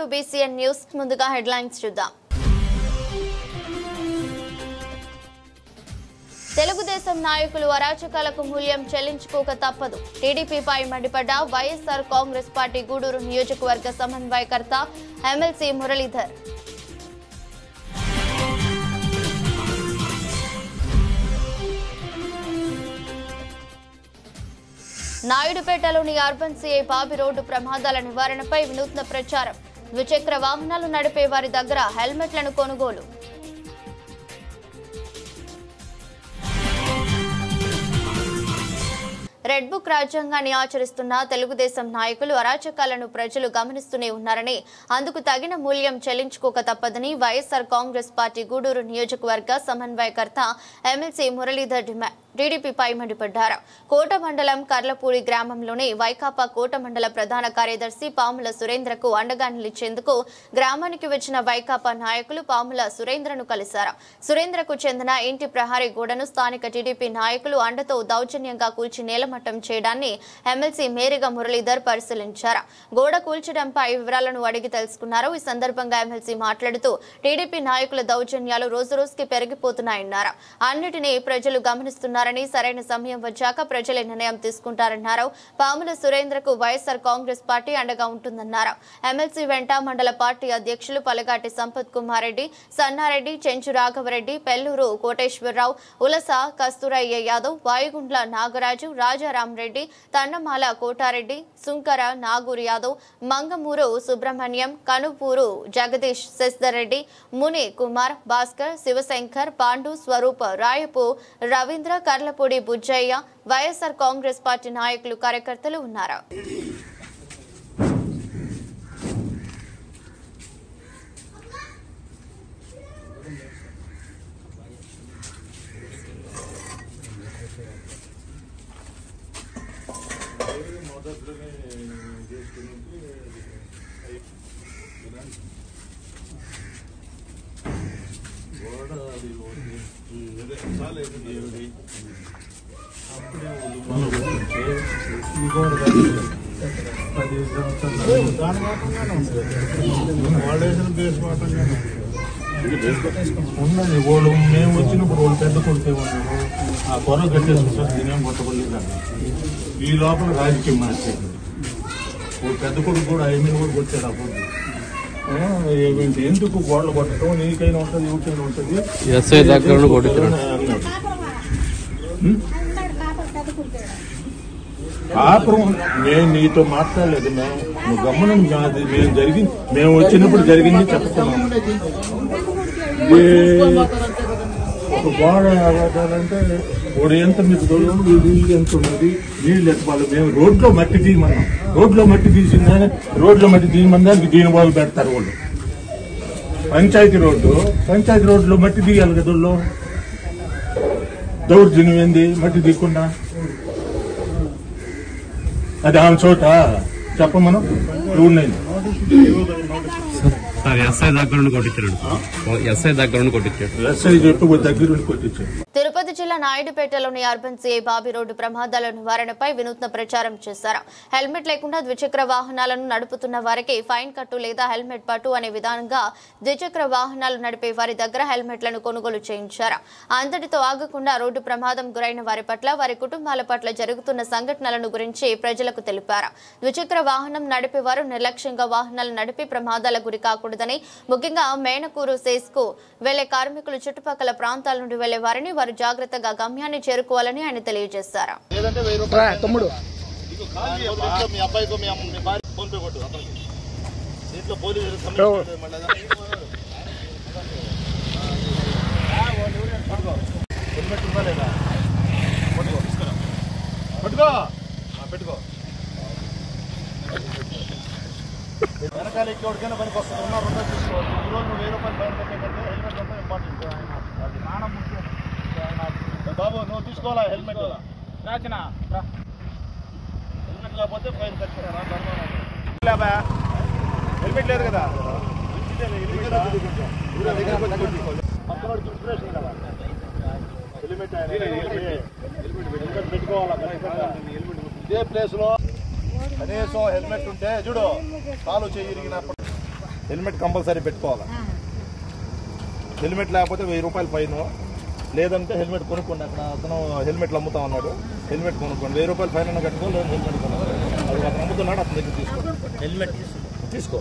Welcome to BCN news. ముందుగా headlines చూద్దాం. తెలుగుదేశం నాయకులు అరాచకాలకు మూల్యం చెల్లించుకోక తప్పదు. టీడీపీపై మండిపడ్డ వైఎస్ఆర్ కాంగ్రెస్ పార్టీ గూడూరు నియోజకవర్గ సమన్వయకర్త ఎమ్మెల్సీ మురళీధర్. నాయుడుపేటలోని అర్బన్ సిఐ బాబి రోడ్డు ప్రమాదాల నివారణపై వినూత్న ప్రచారం. ద్విచక్ర వాహనాలు నడిపే వారి దగ్గర హెల్మెట్లను కొనుగోలు. రెడ్ బుక్ రాజ్యాంగాన్ని ఆచరిస్తున్న తెలుగుదేశం నాయకులు అరాచకాలను ప్రజలు గమనిస్తూనే ఉన్నారని, అందుకు తగిన మూల్యం చెల్లించుకోక తప్పదని వైఎస్ఆర్ కాంగ్రెస్ పార్టీ గూడూరు నియోజకవర్గ సమన్వయకర్త ఎమ్మెల్సీ మురళీధర్ టీడీపీపై మండిపడ్డారు. కోట మండలం కర్లపూడి గ్రామంలోని వైకాపా కోట మండల ప్రధాన కార్యదర్శి పాముల సురేంద్రకు అండగా నిలిచేందుకు గ్రామానికి వచ్చిన వైకాపా నాయకులు పాముల సురేంద్రను కలిశారు. సురేంద్రకు చెందిన ఇంటి ప్రహారీ గోడను స్థానిక టీడీపీ నాయకులు అండతో దౌర్జన్యంగా కూల్చి నేలమట్టం చేయడాన్ని ఎమ్మెల్సీ మేరిగా మురళీధర్ పరిశీలించారు. గోడ కూల్చడంపై వివరాలను అడిగి తెలుసుకున్నారు. ఈ సందర్భంగా ఎమ్మెల్సీ మాట్లాడుతూ టీడీపీ నాయకుల దౌర్జన్యాలు రోజురోజుకి పెరిగిపోతున్నాయన్నారు. అన్నిటినీ ప్రజలు గమనిస్తున్నారు. సరైన సమయం వచ్చాక ప్రజలే నిర్ణయం తీసుకుంటారన్నారు. పాముల సురేంద్రకు వైఎస్ఆర్ కాంగ్రెస్ పార్టీ అండగా ఉంటుందన్నారు. ఎమ్మెల్సీ వెంట మండల పార్టీ అధ్యక్షులు పలగాటి సంపత్ కుమార్ రెడ్డి, సన్నారెడ్డి, చెంచు రాఘవరెడ్డి, పెల్లూరు కోటేశ్వరరావు, ఉలస కస్తూరయ్య యాదవ్, వాయుగుండ్ల నాగరాజు, రాజారాం రెడ్డి, తన్నమాల కోటారెడ్డి, సుంకర నాగూర్ యాదవ్, మంగమూరు సుబ్రహ్మణ్యం, కనుపూరు జగదీష్, శశిధర్ రెడ్డి, ముని కుమార్, భాస్కర్, శివశంకర్, పాండు, స్వరూప్, రాయపు రవీంద్ర, కర్లపూడి బుజ్జయ్య, వైఎస్ఆర్ కాంగ్రెస్ పార్టీ నాయకులు కార్యకర్తలు ఉన్నారు. మేము వచ్చినప్పుడు వాళ్ళు పెద్ద కొడితే ఉన్నారు, ఆ కొర కట్టేసుకుంటారు. దీనేం కొట్టబడలేదు. ఈ లోపల రాజకీయం మార్చేది. పెద్ద కొడుకు కూడా ఐమీన్ కూడా కొట్టారు. అప్పుడు ఎందుకు గోడలు కొట్టడం, నీకైనా ఉంటుంది, ఎవరికైనా ఉంటుంది అన్నాడు. కాపురం నేను నీతో మాట్లాడలేదు. నువ్వు గమనం కాదు. మేము వచ్చినప్పుడు జరిగింది చెప్తున్నాం. ఒక గోడ ఆడాలంటే వాడు ఎంత మీకు దొరకదు, నీళ్ళు ఎంత ఉన్నది, నీళ్ళు ఎత్తుకోవాలి. మేము రోడ్లో మట్టి తీయమన్నాం. రోడ్లో మట్టి తీసిందని రోడ్లో మట్టి తీయమని దీని వాళ్ళు పెడతారు వాళ్ళు. పంచాయతీ రోడ్లో మట్టి తీయాలి కదా. వాళ్ళు దౌర్జన్యం ఏంది మట్టి తీయకుండా? అది ఆమె చోట చెప్పమనం ఉన్నాయి. తిరుపతి జిల్లా నాయుడుపేటలోని అర్బన్ సిఐ బాబి రోడ్డు ప్రమాదాల నివారణపై వినూత్న ప్రచారం చేశారు. హెల్మెట్ లేకుండా ద్విచక్ర వాహనాలను నడుపుతున్న వారికి ఫైన్ కట్టు లేదా హెల్మెట్ పట్టు అనే విధానంగా ద్విచక్ర వాహనాలు నడిపే వారి దగ్గర హెల్మెట్లను కొనుగోలు చేయించారు. అంతటితో ఆగకుండా రోడ్డు ప్రమాదం గురైన వారి పట్ల, వారి కుటుంబాల పట్ల జరుగుతున్న సంఘటనలను గురించి ప్రజలకు తెలిపారు. ద్విచక్ర వాహనం నడిపేవారు నిర్లక్ష్యంగా వాహనాలు నడిపి ప్రమాదాల గురి కాకూడదని, ముఖ్యంగా మేనకూరు సేస్కు వెళ్లే కార్మికులు చుట్టుపక్కల ప్రాంతాల నుండి వెళ్లే వారిని వారు జాగ్రత్తగా గమ్యాన్ని చేరుకోవాలని ఆయన తెలియజేశారు. వెనకాల ఎక్కిడికైనా పనికి వస్తుంది. ఉన్న రూపాయలు తీసుకోవచ్చు. ఈరోజు నువ్వు 1000 రూపాయలు పైన పెట్టే కంటే హెల్మెట్ అంతా ఇంపార్టెంట్. అది ప్రాణం ముఖ్యం. బాబు నువ్వు తీసుకోవాలా హెల్మెట్? రాచిన హెల్మెట్ లేకపోతే ఫైన్ కట్టారా? హెల్మెట్ లేదు కదా. ఇన్స్పిరేషన్ కదా హెల్మెట్. హెల్మెట్ పెట్టుకోవాలా? ఇదే ప్లేస్ లో కనీసం హెల్మెట్ ఉంటే చూడు, కాలు చేయి ఇరిగినప్పుడు హెల్మెట్ కంపల్సరీ పెట్టుకోవాలి. హెల్మెట్ లేకపోతే 1000 రూపాయలు ఫైన్, లేదంటే హెల్మెట్ కొనుక్కోండి. అక్కడ అతను హెల్మెట్లు అమ్ముతా ఉన్నాడు, హెల్మెట్ కొనుక్కోండి. 1000 రూపాయలు ఫైన్ అన్న కట్టుకో, లేదా హెల్మెట్ కొనుక్కోండి. అది అతను అమ్ముతున్నాడు, అతని దగ్గర హెల్మెట్ తీసుకో.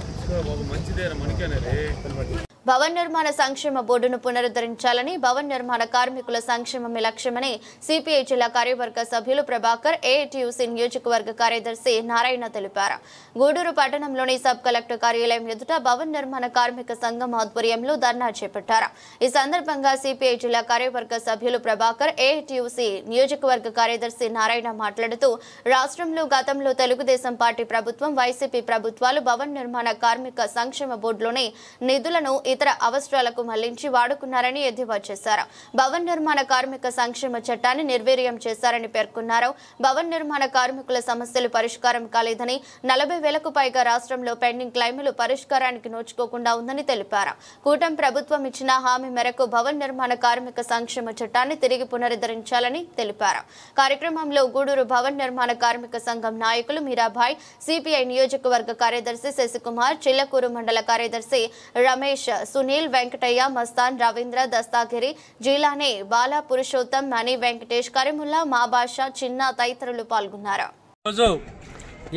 మంచిదే మనకేనేది హెల్మెట్. భవన్ నిర్మాణ సంక్షేమ బోర్డును పునరుద్ధరించాలని, భవన్ నిర్మాణ కార్మికుల సంక్షేమమే లక్ష్యమని సిపిఐ జిల్లా కార్యవర్గ సభ్యులు ప్రభాకర్, ఏఐటియుసి నియోజకవర్గ కార్యదర్శి నారాయణ తెలిపారు. గూడూరు పట్టణంలోని సబ్ కలెక్టర్ కార్యాలయం ఎదుట భవన్ నిర్మాణ కార్మిక సంఘం ఆధ్వర్యంలో ధర్నా చేపట్టారు. ఈ సందర్భంగా సిపిఐ జిల్లా కార్యవర్గ సభ్యులు ప్రభాకర్, ఏఐటియుసి నియోజకవర్గ కార్యదర్శి నారాయణ మాట్లాడుతూ, రాష్ట్రంలో గతంలో తెలుగుదేశం పార్టీ ప్రభుత్వం, వైసీపీ ప్రభుత్వాలు భవన్ నిర్మాణ కార్మిక సంక్షేమ బోర్డులోని నిధులను ఇతర అవసరాలకు మళ్లించి వాడుకున్నారని ఎద్దేవా చేశారు. భవన్ నిర్మాణ కార్మిక సంక్షేమ చట్టాన్ని నిర్వీర్యం చేశారని పేర్కొన్నారు. భవన్ నిర్మాణ కార్మికుల సమస్యలు పరిష్కారం కాలేదని, 40,000కు పైగా రాష్ట్రంలో పెండింగ్ క్లైములు పరిష్కారానికి నోచుకోకుండా ఉందని తెలిపారు. కూటమి ప్రభుత్వం ఇచ్చిన హామీ మేరకు భవన్ నిర్మాణ కార్మిక సంక్షేమ చట్టాన్ని తిరిగి పునరుద్ధరించాలని తెలిపారు. కార్యక్రమంలో గూడూరు భవన్ నిర్మాణ కార్మిక సంఘం నాయకులు మీరాబాయ్, సిపిఐ నియోజకవర్గ కార్యదర్శి శశికుమార్, చిల్లకూరు మండల కార్యదర్శి రమేష్, సునీల్, వెంకటయ్య, మస్తాన్, రవీంద్ర, దస్తాగిరి, జీలానే, బాలా, పురుషోత్తం, మణి, వెంకటేష్, కరీముల్లా, మాబాష, చిన్న తదితరులు పాల్గొన్నారు.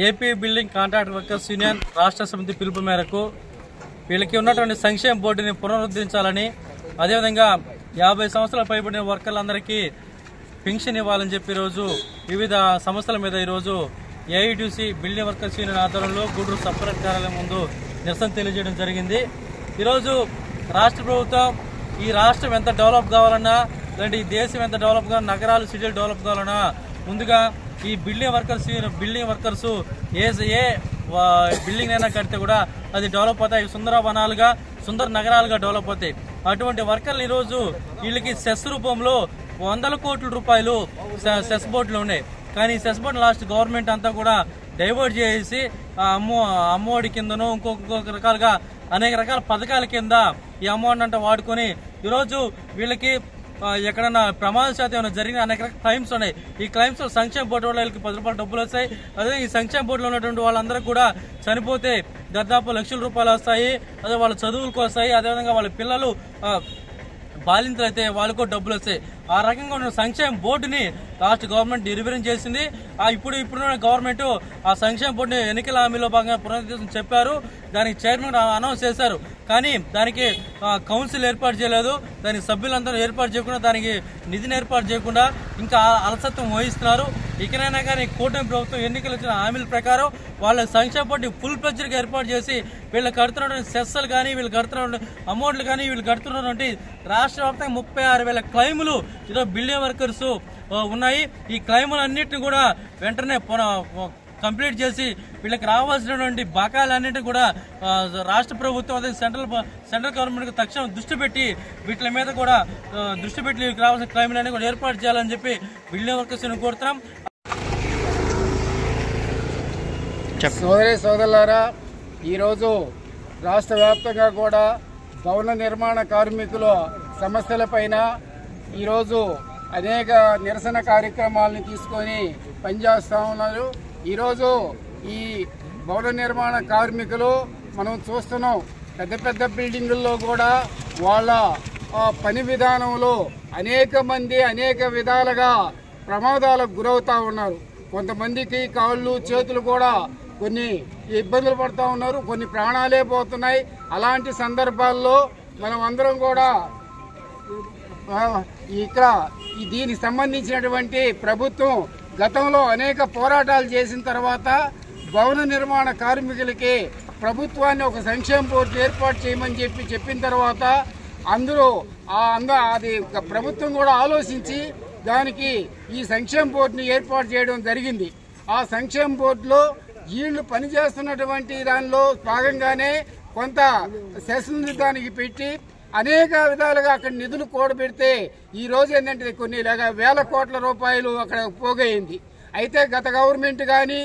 AP building contract workers union రాష్ట్ర సమితి పిలుపు మేరకు వీళ్ళకి ఉన్నటువంటి సంక్షేమ బోర్డుని పునరుద్ధరించాలని, అదేవిధంగా 50 సంవత్సరాల పైబడిన వర్కర్లందరికీ పెన్షన్ ఇవ్వాలని చెప్పి ఈరోజు వివిధ సమస్యల మీద ఈరోజు ఏఐటిసి బిల్డింగ్ వర్కర్స్ యూనియన్ ఆధ్వర్యంలో గూడూరు సబ్ కలెక్టర్ కార్యాలయం ముందు నిరసన తెలియజేయడం జరిగింది. ఈరోజు రాష్ట్ర ప్రభుత్వం ఈ రాష్ట్రం ఎంత డెవలప్ కావాలన్నా, లేదంటే ఈ దేశం ఎంత డెవలప్ కావాలన్నా, నగరాలు సిటీలు డెవలప్ కావాలన్నా ముందుగా ఈ బిల్డింగ్ వర్కర్స్ ఏ బిల్డింగ్ అయినా కడితే కూడా అది డెవలప్ అవుతాయి, సుందర వనాలుగా, సుందర నగరాలుగా డెవలప్ అవుతాయి. అటువంటి వర్కర్లు ఈరోజు వీళ్ళకి సెస్ రూపంలో 100 కోట్ల రూపాయలు సెస్ బోర్డులు ఉన్నాయి. కానీ ఈ సెస్ బోర్డు లాస్ట్ గవర్నమెంట్ అంతా కూడా డైవర్ట్ చేసి అమ్మఒడి కిందనో ఇంకొక రకాలుగా అనేక రకాల పథకాల కింద ఈ అమౌంట్ అంతా వాడుకొని ఈరోజు వీళ్ళకి ఎక్కడన్నా ప్రమాదశాతం ఏమైనా జరిగిన అనేక రకాల క్లైమ్స్ ఉన్నాయి. ఈ క్లైమ్స్ సంక్షేమ బోర్డు వల్ల వీళ్ళకి 10 రూపాయలు డబ్బులు వస్తాయి. అదే ఈ సంక్షేమ బోర్డులో ఉన్నటువంటి వాళ్ళందరూ కూడా చనిపోతే దాదాపు లక్షల రూపాయలు వస్తాయి. అదే వాళ్ళ చదువులకు వస్తాయి. అదేవిధంగా వాళ్ళ పిల్లలు బాలింతలు అయితే వాళ్ళకు డబ్బులు వస్తాయి. ఆ రకంగా ఉన్న సంక్షేమ బోర్డుని లాస్ట్ గవర్నమెంట్ నిర్వీర్యం చేసింది. ఇప్పుడున్న గవర్నమెంట్ ఆ సంక్షేమ బోర్డుని ఎన్నికల హామీలో భాగంగా పునరుద్ధరించడం చెప్పారు. దానికి చైర్మన్ అనౌన్స్ చేశారు. కానీ దానికి కౌన్సిల్ ఏర్పాటు చేయలేదు. దానికి సభ్యులందరూ ఏర్పాటు చేయకుండా, దానికి నిధిని ఏర్పాటు చేయకుండా ఇంకా అలసత్వం వహిస్తున్నారు. ఇకనైనా కానీ కూటమి ప్రభుత్వం ఎన్నికలు ఇచ్చిన హామీల ప్రకారం వాళ్ళ సంక్షేమ బోర్డు ఫుల్ ప్లెడ్జ్గా ఏర్పాటు చేసి వీళ్ళు కడుతున్నటువంటి సెస్సులు కానీ, వీళ్ళు కడుతున్న అమౌంట్లు కానీ, వీళ్ళు కడుతున్నటువంటి రాష్ట్ర వ్యాప్తంగా 36,000 క్లైములు ఈరోజు బిల్డింగ్ వర్కర్స్ ఉన్నాయి. ఈ క్లైములన్నింటినీ కూడా వెంటనే కంప్లీట్ చేసి వీళ్ళకి రావాల్సినటువంటి బకాయిలన్నింటినీ కూడా రాష్ట్ర ప్రభుత్వం అదే సెంట్రల్ గవర్నమెంట్ తక్షణం దృష్టి పెట్టి వీటి మీద కూడా దృష్టి పెట్టి వీళ్ళకి రావాల్సిన క్లైములన్నీ కూడా ఏర్పాటు చేయాలని చెప్పి బిల్డింగ్ వర్కర్స్ కోరుతున్నాం. సోదరులారా, ఈరోజు రాష్ట్ర వ్యాప్తంగా కూడా భవన నిర్మాణ కార్మికుల సమస్యలపైన ఈరోజు అనేక నిరసన కార్యక్రమాలను తీసుకొని పనిచేస్తూ ఉన్నారు. ఈరోజు ఈ భవన నిర్మాణ కార్మికులు మనం చూస్తున్నాం, పెద్ద పెద్ద బిల్డింగుల్లో కూడా వాళ్ళ పని విధానంలో అనేక మంది అనేక విధాలుగా ప్రమాదాలకు గురవుతూ ఉన్నారు. కొంతమందికి కాళ్ళు చేతులు కూడా కొన్ని ఇబ్బందులు పడుతూ ఉన్నారు, కొన్ని ప్రాణాలే పోతున్నాయి. అలాంటి సందర్భాల్లో మనం అందరం కూడా ఇక్కడ దీనికి సంబంధించినటువంటి ప్రభుత్వం గతంలో అనేక పోరాటాలు చేసిన తర్వాత భవన నిర్మాణ కార్మికులకి ప్రభుత్వాన్ని ఒక సంక్షేమ బోర్డు ఏర్పాటు చేయమని చెప్పిన తర్వాత అందరూ అది ప్రభుత్వం కూడా ఆలోచించి దానికి ఈ సంక్షేమ బోర్డుని ఏర్పాటు చేయడం జరిగింది. ఆ సంక్షేమ బోర్డులో వీళ్ళు పనిచేస్తున్నటువంటి దానిలో భాగంగానే కొంత సెషన్ దానికి పెట్టి అనేక విధాలుగా అక్కడ నిధులు కూడబెడితే ఈ రోజు ఏంటంటే కొన్ని వేల కోట్ల రూపాయలు అక్కడ పోగైంది. అయితే గత గవర్నమెంట్ కానీ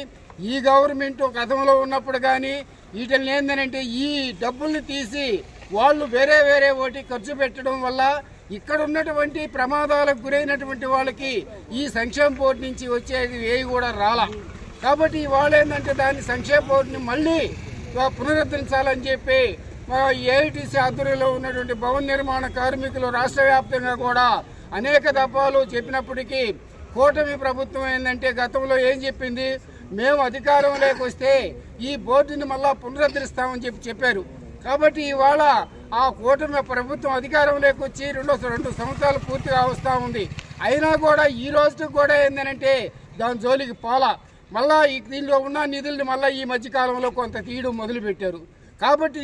ఈ గవర్నమెంట్ గతంలో ఉన్నప్పుడు కానీ వీటిని ఏంటంటే ఈ డబ్బుల్ని తీసి వాళ్ళు వేరే ఒకటి ఖర్చు పెట్టడం వల్ల ఇక్కడ ఉన్నటువంటి ప్రమాదాలకు గురైనటువంటి వాళ్ళకి ఈ సంక్షేమ బోర్డు నుంచి వచ్చేది ఏవి కూడా రాలా. కాబట్టి వాళ్ళు ఏంటంటే దాన్ని సంక్షేమ బోర్డుని మళ్ళీ పునరుద్ధరించాలని చెప్పి ఏఐటీసీ ఆధ్వర్యంలో ఉన్నటువంటి భవన నిర్మాణ కార్మికులు రాష్ట్ర వ్యాప్తంగా కూడా అనేక దఫాలు చెప్పినప్పటికీ కూటమి ప్రభుత్వం ఏంటంటే గతంలో ఏం చెప్పింది, మేము అధికారంలోకి వస్తే ఈ బోర్డుని మళ్ళా పునరుద్ధరిస్తామని చెప్పారు. కాబట్టి ఇవాళ ఆ కూటమి ప్రభుత్వం అధికారంలోకి వచ్చి రెండు సంవత్సరాలు పూర్తిగా వస్తూ ఉంది. అయినా కూడా ఈ రోజుకి కూడా ఏంటంటే దాని జోలికి పోలా. మళ్ళా దీనిలో ఉన్న నిధుల్ని మళ్ళీ ఈ మధ్యకాలంలో కొంత తీయడం మొదలుపెట్టారు. కాబట్టి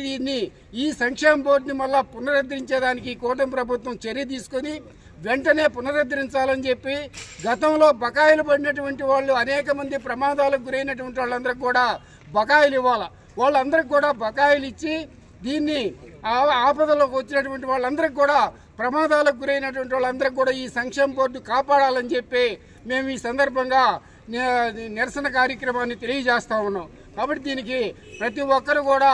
ఈ సంక్షేమ బోర్డుని మళ్ళా పునరుద్ధరించేదానికి కూటమి ప్రభుత్వం చర్య తీసుకొని వెంటనే పునరుద్ధరించాలని చెప్పి గతంలో బకాయిలు పడినటువంటి వాళ్ళు అనేక మంది ప్రమాదాలకు గురైనటువంటి వాళ్ళందరికీ కూడా బకాయిలు ఇవ్వాలి. వాళ్ళందరికీ కూడా బకాయిలు ఇచ్చి దీన్ని ఆపదలోకి వచ్చినటువంటి వాళ్ళందరికీ కూడా ప్రమాదాలకు గురైనటువంటి వాళ్ళందరికీ కూడా ఈ సంక్షేమ బోర్డు కాపాడాలని చెప్పి మేము ఈ సందర్భంగా నిరసన కార్యక్రమాన్ని తెలియజేస్తా ఉన్నాం. కాబట్టి దీనికి ప్రతి ఒక్కరు కూడా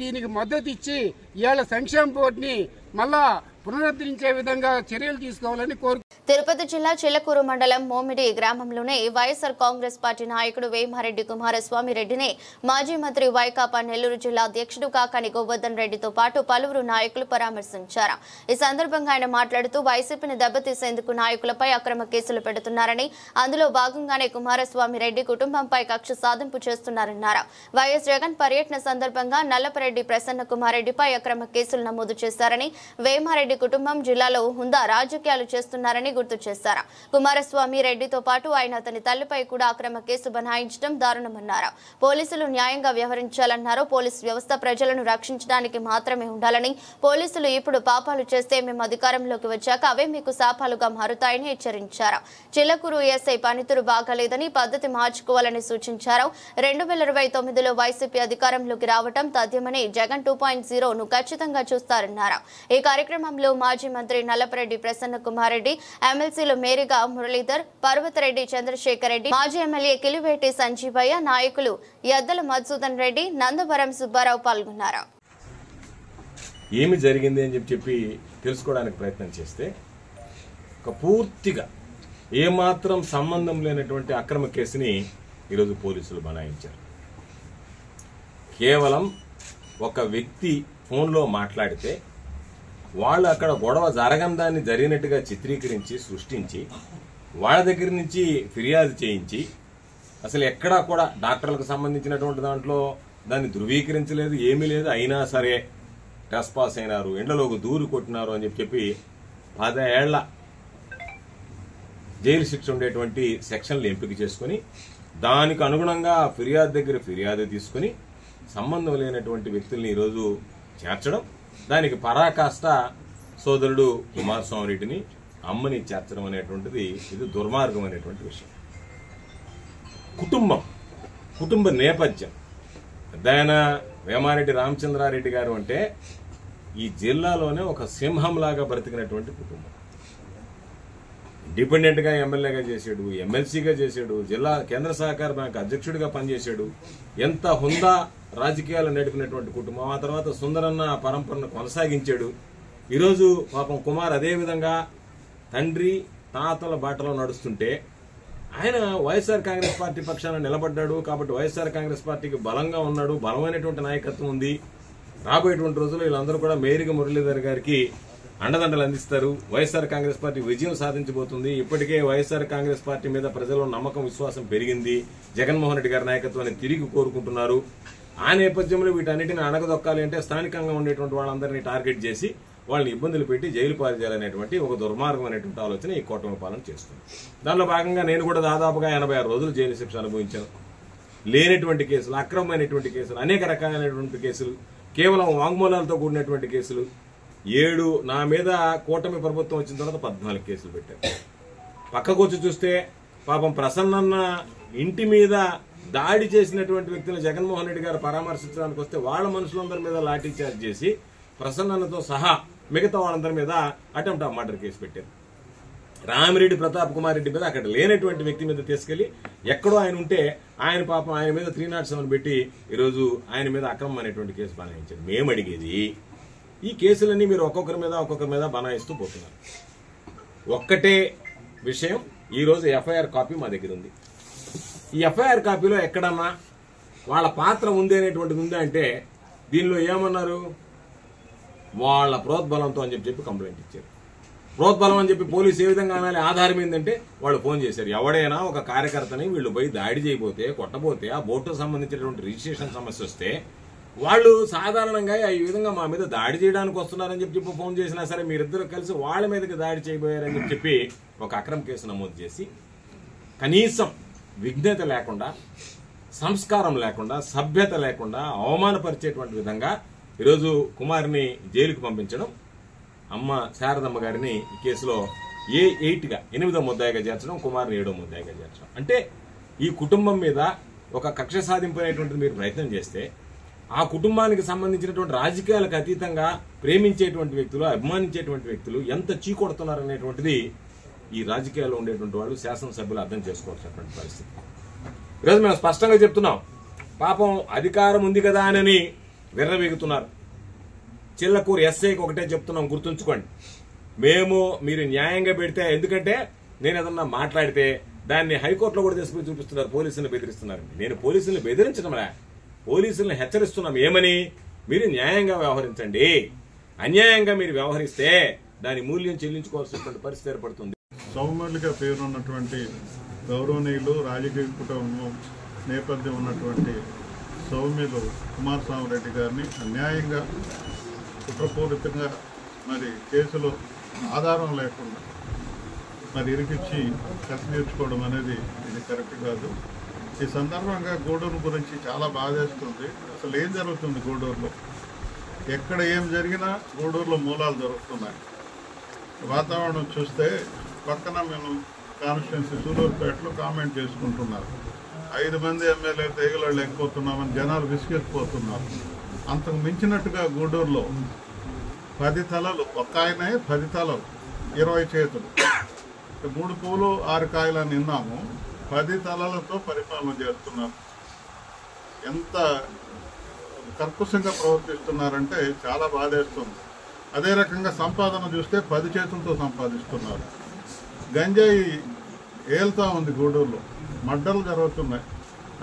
దీనికి మద్దతు ఇచ్చి ఇవాళ సంక్షేమ బోర్డుని మళ్ళా పునరుద్ధరించే విధంగా చర్యలు తీసుకోవాలని కోరు. తిరుపతి జిల్లా చిలకూరు మండలం మోమిడి గ్రామంలోనే వైఎస్ఆర్ కాంగ్రెస్ పార్టీ నాయకుడు వేమారెడ్డి కుమారస్వామి రెడ్డిని మాజీ మంత్రి వైకాపా నెల్లూరు జిల్లా అధ్యక్షుడు కాకాని గోవర్ధన్ రెడ్డితో పాటు పలువురు నాయకులు పరామర్శించారు. ఈ సందర్భంగా ఆయన మాట్లాడుతూ వైసీపీని దెబ్బతీసేందుకు నాయకులపై అక్రమ కేసులు పెడుతున్నారని, అందులో భాగంగానే కుమారస్వామి రెడ్డి కుటుంబంపై కక్ష సాధింపు చేస్తున్నారన్నారు. వైఎస్ జగన్ పర్యటన సందర్భంగా నల్లపరెడ్డి ప్రసన్న కుమార్ రెడ్డిపై అక్రమ కేసులు నమోదు చేశారని, వేమారెడ్డి కుటుంబం జిల్లాలో హుందా రాజకీయాలు చేస్తున్నారని గుర్తు చేశారు. కుమారస్వామి రెడ్డితో పాటు ఆయన అతని తల్లిపై కూడా అక్రమ కేసు బనాయించడం దారుణమన్నారు. పోలీసులు న్యాయంగా వ్యవహరించాలన్నారు. పోలీసు వ్యవస్థ ప్రజలను రక్షించడానికి మాత్రమే ఉండాలని, పోలీసులు ఇప్పుడు పాపాలు చేస్తే మేము అధికారంలోకి వచ్చాక అవే మీకు శాపాలుగా మారుతాయని హెచ్చరించారు. చిలకూరు ఎస్ఐ పనితీరు బాగాలేదని పద్ధతి మార్చుకోవాలని సూచించారు. 2029లో వైసీపీ అధికారంలోకి రావడం తథ్యమని, జగన్ 2.0ను ఖచ్చితంగా చూస్తారన్నారు. ఈ కార్యక్రమంలో మాజీ మంత్రి నల్లపరెడ్డి ప్రసన్న కుమార్ రెడ్డి, ఎమ్మెల్సీలు మేరిగా మురళీధర్, పర్వతరెడ్డి చంద్రశేఖర్ రెడ్డి, మాజీ ఎమ్మెల్యే కిలివేటి సంజీవయ్య, నాయకులు యద్దల మధుసూదన్ రెడ్డి, నందవరం సుబ్బారావు పాల్గొన్నారు. ఏమి జరిగింది అని చెప్పి తెలుసుకోవడానికి ప్రయత్నం చేస్తే ఒక పూర్తిగా ఏమాత్రం సంబంధం లేనటువంటి అక్రమ కేసుని ఈరోజు పోలీసులు బనాయించారు. కేవలం ఒక వ్యక్తి ఫోన్లో మాట్లాడితే వాళ్ళు అక్కడ గొడవ జరగందాన్ని జరిగినట్టుగా చిత్రీకరించి సృష్టించి వాళ్ళ దగ్గర నుంచి ఫిర్యాదు చేయించి, అసలు ఎక్కడా కూడా డాక్టర్లకు సంబంధించినటువంటి దాంట్లో దాన్ని ధృవీకరించలేదు, ఏమీ లేదు. అయినా సరే ట్రెస్పాస్ అయినారు, ఎండలోకి దూరు కొట్టినారు అని చెప్పి 10 ఏళ్ల జైలు శిక్ష ఉండేటువంటి సెక్షన్లు ఎంపిక చేసుకుని దానికి అనుగుణంగా ఫిర్యాదు దగ్గర ఫిర్యాదు తీసుకుని సంబంధం లేనటువంటి వ్యక్తుల్ని ఈరోజు చేర్చడం, దానికి పరాకాష్ట సోదరుడు కుమారస్వామి రెడ్డిని అమ్మని చేర్చడం అనేటువంటిది ఇది దుర్మార్గం అనేటువంటి విషయం. కుటుంబ నేపథ్యం పెద్దాయన వేమారెడ్డి రామచంద్రారెడ్డి గారు అంటే ఈ జిల్లాలోనే ఒక సింహంలాగా బ్రతికినటువంటి కుటుంబం. ఇండిపెండెంట్ గా ఎమ్మెల్యేగా చేశాడు, ఎమ్మెల్సీగా చేశాడు, జిల్లా కేంద్ర సహకార బ్యాంక్ అధ్యక్షుడిగా పనిచేశాడు. ఎంత హుందా రాజకీయాలు నడిపినటువంటి కుటుంబం. ఆ తర్వాత సుందరన్న పరంపరను కొనసాగించాడు. ఈరోజు పాపం కుమార్ అదే విధంగా తండ్రి తాతల బాటలో నడుస్తుంటే ఆయన వైఎస్ఆర్ కాంగ్రెస్ పార్టీ పక్షాన నిలబడ్డాడు. కాబట్టి వైఎస్ఆర్ కాంగ్రెస్ పార్టీకి బలంగా ఉన్నాడు, బలమైనటువంటి నాయకత్వం ఉంది. రాబోయేటువంటి రోజుల్లో వీళ్ళందరూ కూడా మేరిగ మురళీధర్ గారికి అండదండలు అందిస్తారు. వైఎస్ఆర్ కాంగ్రెస్ పార్టీ విజయం సాధించబోతుంది. ఇప్పటికే వైఎస్ఆర్ కాంగ్రెస్ పార్టీ మీద ప్రజల్లో నమ్మకం, విశ్వాసం పెరిగింది. జగన్మోహన్ రెడ్డి గారి నాయకత్వాన్ని తిరిగి కోరుకుంటున్నారు. ఆ నేపథ్యంలో వీటన్నిటిని అణగదొక్కాలి అంటే స్థానికంగా ఉండేటువంటి వాళ్ళందరినీ టార్గెట్ చేసి వాళ్ళని ఇబ్బందులు పెట్టి జైలు పాలు చేయాలనేటువంటి ఒక దుర్మార్గమైనటువంటి ఆలోచన ఈ కూటమి పాలన చేస్తుంది. దానిలో భాగంగా నేను కూడా దాదాపుగా 86 రోజులు జైలు శిక్ష అనుభవించాను. లేనటువంటి కేసులు, అక్రమమైనటువంటి కేసులు, అనేక రకాలైనటువంటి కేసులు, కేవలం వాంగ్మూలాలతో కూడినటువంటి కేసులు 7. నా మీద కూటమి ప్రభుత్వం వచ్చిన తర్వాత 14 కేసులు పెట్టారు. పక్కకు వచ్చి చూస్తే పాపం ప్రసన్నన్న ఇంటి మీద దాడి చేసినటువంటి వ్యక్తులు జగన్మోహన్ రెడ్డి గారు పరామర్శించడానికి వస్తే వాళ్ళ మనుషులందరి మీద లాఠీ చార్జ్ చేసి ప్రసన్నతో సహా మిగతా వాళ్ళందరి మీద అటెంప్ట్ ఆఫ్ మర్డర్ కేసు పెట్టారు. రామిరెడ్డి ప్రతాప్ కుమార్ రెడ్డి మీద అక్కడ లేనటువంటి వ్యక్తి మీద తీసుకెళ్లి ఎక్కడో ఆయన ఉంటే ఆయన పాపం ఆయన మీద 307 పెట్టి ఈరోజు ఆయన మీద అక్రమం అనేటువంటి కేసు బనాయించారు. మేము అడిగేది ఈ కేసులన్నీ మీరు ఒక్కొక్కరి మీద బనాయిస్తూ పోతున్నారు. ఒక్కటే విషయం, ఈరోజు ఎఫ్ఐఆర్ కాపీ మా దగ్గర ఉంది. ఈ ఎఫ్ఐఆర్ కాపీలో ఎక్కడన్నా వాళ్ళ పాత్ర ఉంది అనేటువంటిది ఉందా అంటే దీనిలో ఏమన్నారు, వాళ్ళ ప్రోద్బలంతో అని చెప్పి కంప్లైంట్ ఇచ్చారు. ప్రోద్బలం అని చెప్పి పోలీసు ఏ విధంగా అనాలి? ఆధారం ఏంటంటే వాళ్ళు ఫోన్ చేశారు. ఎవడైనా ఒక కార్యకర్తని వీళ్ళు పోయి దాడి చేయబోతే, కొట్టబోతే, ఆ బోటుకు సంబంధించినటువంటి రిజిస్ట్రేషన్ సమస్య వస్తే వాళ్ళు సాధారణంగా ఈ విధంగా మా మీద దాడి చేయడానికి వస్తున్నారని చెప్పి ఫోన్ చేసినా సరే మీరిద్దరు కలిసి వాళ్ళ మీదకి దాడి చేయబోయారని చెప్పి ఒక అక్రమ కేసు నమోదు చేసి కనీసం విఘ్నత లేకుండా, సంస్కారం లేకుండా, సభ్యత లేకుండా అవమానపరిచేటువంటి విధంగా ఈరోజు కుమార్ని జైలుకు పంపించడం, అమ్మ శారదమ్మ గారిని ఈ కేసులో A8గా 8వ ముద్దాయిగా చేర్చడం, కుమార్ని 7వ ముద్దాయిగా చేర్చడం. అంటే ఈ కుటుంబం మీద ఒక కక్ష సాధింపు అనేటువంటిది మీరు ప్రయత్నం చేస్తే ఆ కుటుంబానికి సంబంధించినటువంటి రాజకీయాలకు అతీతంగా ప్రేమించేటువంటి వ్యక్తులు, అభిమానించేటువంటి వ్యక్తులు ఎంత చీకొడుతున్నారనేటువంటిది ఈ రాజకీయాల్లో ఉండేటువంటి వాళ్ళు, శాసనసభ్యులు అర్థం చేసుకోవాల్సినటువంటి పరిస్థితి. ఈరోజు మేము స్పష్టంగా చెప్తున్నాం, పాపం అధికారం ఉంది కదా అని విర్రవీగుతున్నారు. చిల్లకూరు ఎస్ఐకి ఒకటే చెప్తున్నాం, గుర్తుంచుకోండి. మీరు న్యాయంగా పెడితే, ఎందుకంటే నేను ఏదన్నా మాట్లాడితే దాన్ని హైకోర్టులో కూడా తీసుకుని చూపిస్తున్నారు, పోలీసులను బెదిరిస్తున్నారు. నేను పోలీసులను బెదిరించడంలా, పోలీసులను హెచ్చరిస్తున్నాం. ఏమని? మీరు న్యాయంగా వ్యవహరించండి. అన్యాయంగా మీరు వ్యవహరిస్తే దాని మూల్యం చెల్లించుకోవాల్సినటువంటి పరిస్థితి ఏర్పడుతుంది. సౌమ్యులుగా పేరున్నటువంటి గౌరవనీయులు, రాజకీయ కుటుంబం నేపథ్యం ఉన్నటువంటి సౌమ్యులు కుమారస్వామి రెడ్డి గారిని అన్యాయంగా, కుట్రపూరితంగా మరి కేసులో ఆధారం లేకుండా మరి ఇరికిచ్చి కసి తీర్చుకోవడం అనేది ఇది కరెక్ట్ కాదు. ఈ సందర్భంగా గూడూరు గురించి చాలా బాధేస్తుంది. అసలు ఏం జరుగుతుంది గూడూరులో? ఎక్కడ ఏం జరిగినా గూడూరులో మూలాలు జరుగుతున్నాయి. వాతావరణం చూస్తే పక్కన మేము కాన్స్టిట్యున్సీ సూలూరుపేటలో కామెంట్ చేసుకుంటున్నారు, 5 మంది ఎమ్మెల్యే తెగలేకపోతున్నామని జనాలు విసిగెత్తిపోతున్నారు. అంతకు మించినట్టుగా గూడూరులో 10 తలలు, ఒక్క ఆయనే 10 తలలు, 20 చేతులు, 3 పూలు 6 కాయలు అని విన్నాము. 10 తలలతో పరిపాలన చేస్తున్నారు. ఎంత కర్కశంగా ప్రవర్తిస్తున్నారంటే చాలా బాధేస్తుంది. అదే రకంగా సంపాదన చూస్తే 10 చేతులతో సంపాదిస్తున్నారు. గంజాయి ఏళ్తా ఉంది గూడూరులో, మర్డర్లు జరుగుతున్నాయి.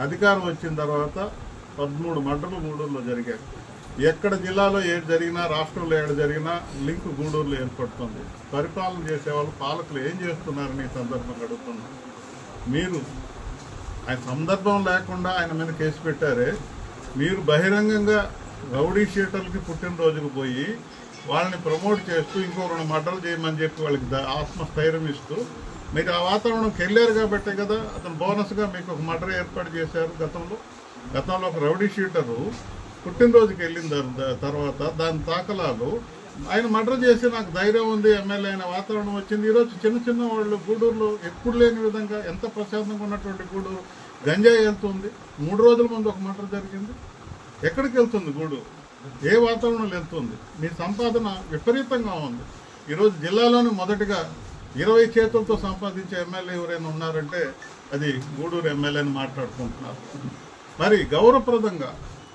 అధికారం వచ్చిన తర్వాత 13 మర్డర్లు గూడూరులో జరిగాయి. ఎక్కడ జిల్లాలో ఏడు జరిగినా, రాష్ట్రంలో ఏడు జరిగినా లింక్ గూడూరులో ఏర్పడుతుంది. పరిపాలన చేసేవాళ్ళు, పాలకులు ఏం చేస్తున్నారని ఈ సందర్భంగా అడుగుతున్నారు. మీరు ఆయన సందర్భం లేకుండా ఆయన మీద కేసు పెట్టారే, మీరు బహిరంగంగా రౌడీ షీటర్లకి పుట్టినరోజుకు పోయి వాళ్ళని ప్రమోట్ చేస్తూ ఇంకో 2 మర్డర్లు చేయమని చెప్పి వాళ్ళకి ఆత్మస్థైర్యం ఇస్తూ మీరు ఆ వాతావరణంకి వెళ్ళారు కాబట్టే కదా అతను బోనస్గా మీకు ఒక మర్డర్ ఏర్పాటు చేశారు. గతంలో ఒక రౌడీ షీటరు పుట్టినరోజుకి వెళ్ళిన తర్వాత దాని దాఖలాలు ఆయన మర్డర్ చేసి నాకు ధైర్యం ఉంది, ఎమ్మెల్యే అయిన వాతావరణం వచ్చింది. ఈరోజు చిన్న వాళ్ళు గూడూరులో ఎప్పుడు లేని విధంగా ఎంత ప్రశాంతంగా ఉన్నటువంటి గూడూరు గంజాయి వెళ్తుంది. 3 రోజుల ముందు ఒక మర్డర్ జరిగింది. ఎక్కడికి వెళ్తుంది గూడూరు? ఏ వాతావరణంలో వెళ్తుంది? మీ సంపాదన విపరీతంగా ఉంది. ఈరోజు జిల్లాలోని మొదటిగా 20 చేతులతో సంపాదించే ఎమ్మెల్యే ఎవరైనా ఉన్నారంటే అది గూడూరు ఎమ్మెల్యేని మాట్లాడుకుంటున్నారు. మరి గౌరవప్రదంగా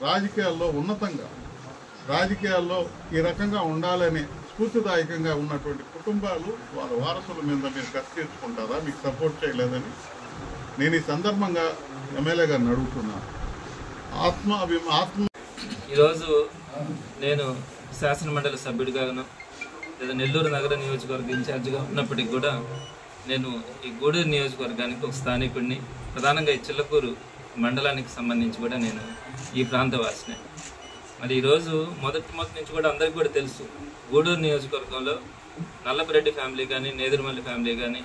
రాజకీయాల్లో, ఉన్నతంగా రాజకీయాల్లో ఈ రకంగా ఉండాలని స్ఫూర్తిదాయకంగా ఉన్నటువంటి కుటుంబాలు వాళ్ళ వారసుల మీద మీరు కత్తి తీర్చుకుంటారా? మీకు సపోర్ట్ చేయలేదని నేను ఈ సందర్భంగా ఎమ్మెల్యే గారిని అడుగుతున్నాను. ఈరోజు నేను శాసనమండలి సభ్యుడిగాను లేదా నెల్లూరు నగర నియోజకవర్గ ఇన్ఛార్జిగా ఉన్నప్పటికీ కూడా నేను ఈ గూడూరు నియోజకవర్గానికి ఒక స్థానికుడిని, ప్రధానంగా ఈ చిల్లకూరు మండలానికి సంబంధించి కూడా నేను ఈ ప్రాంతవాసిని. మరి ఈరోజు మొదటి నుంచి కూడా అందరికీ కూడా తెలుసు, గూడూరు నియోజకవర్గంలో నల్లపరెడ్డి ఫ్యామిలీ కానీ, నేదురుమల్లి ఫ్యామిలీ కానీ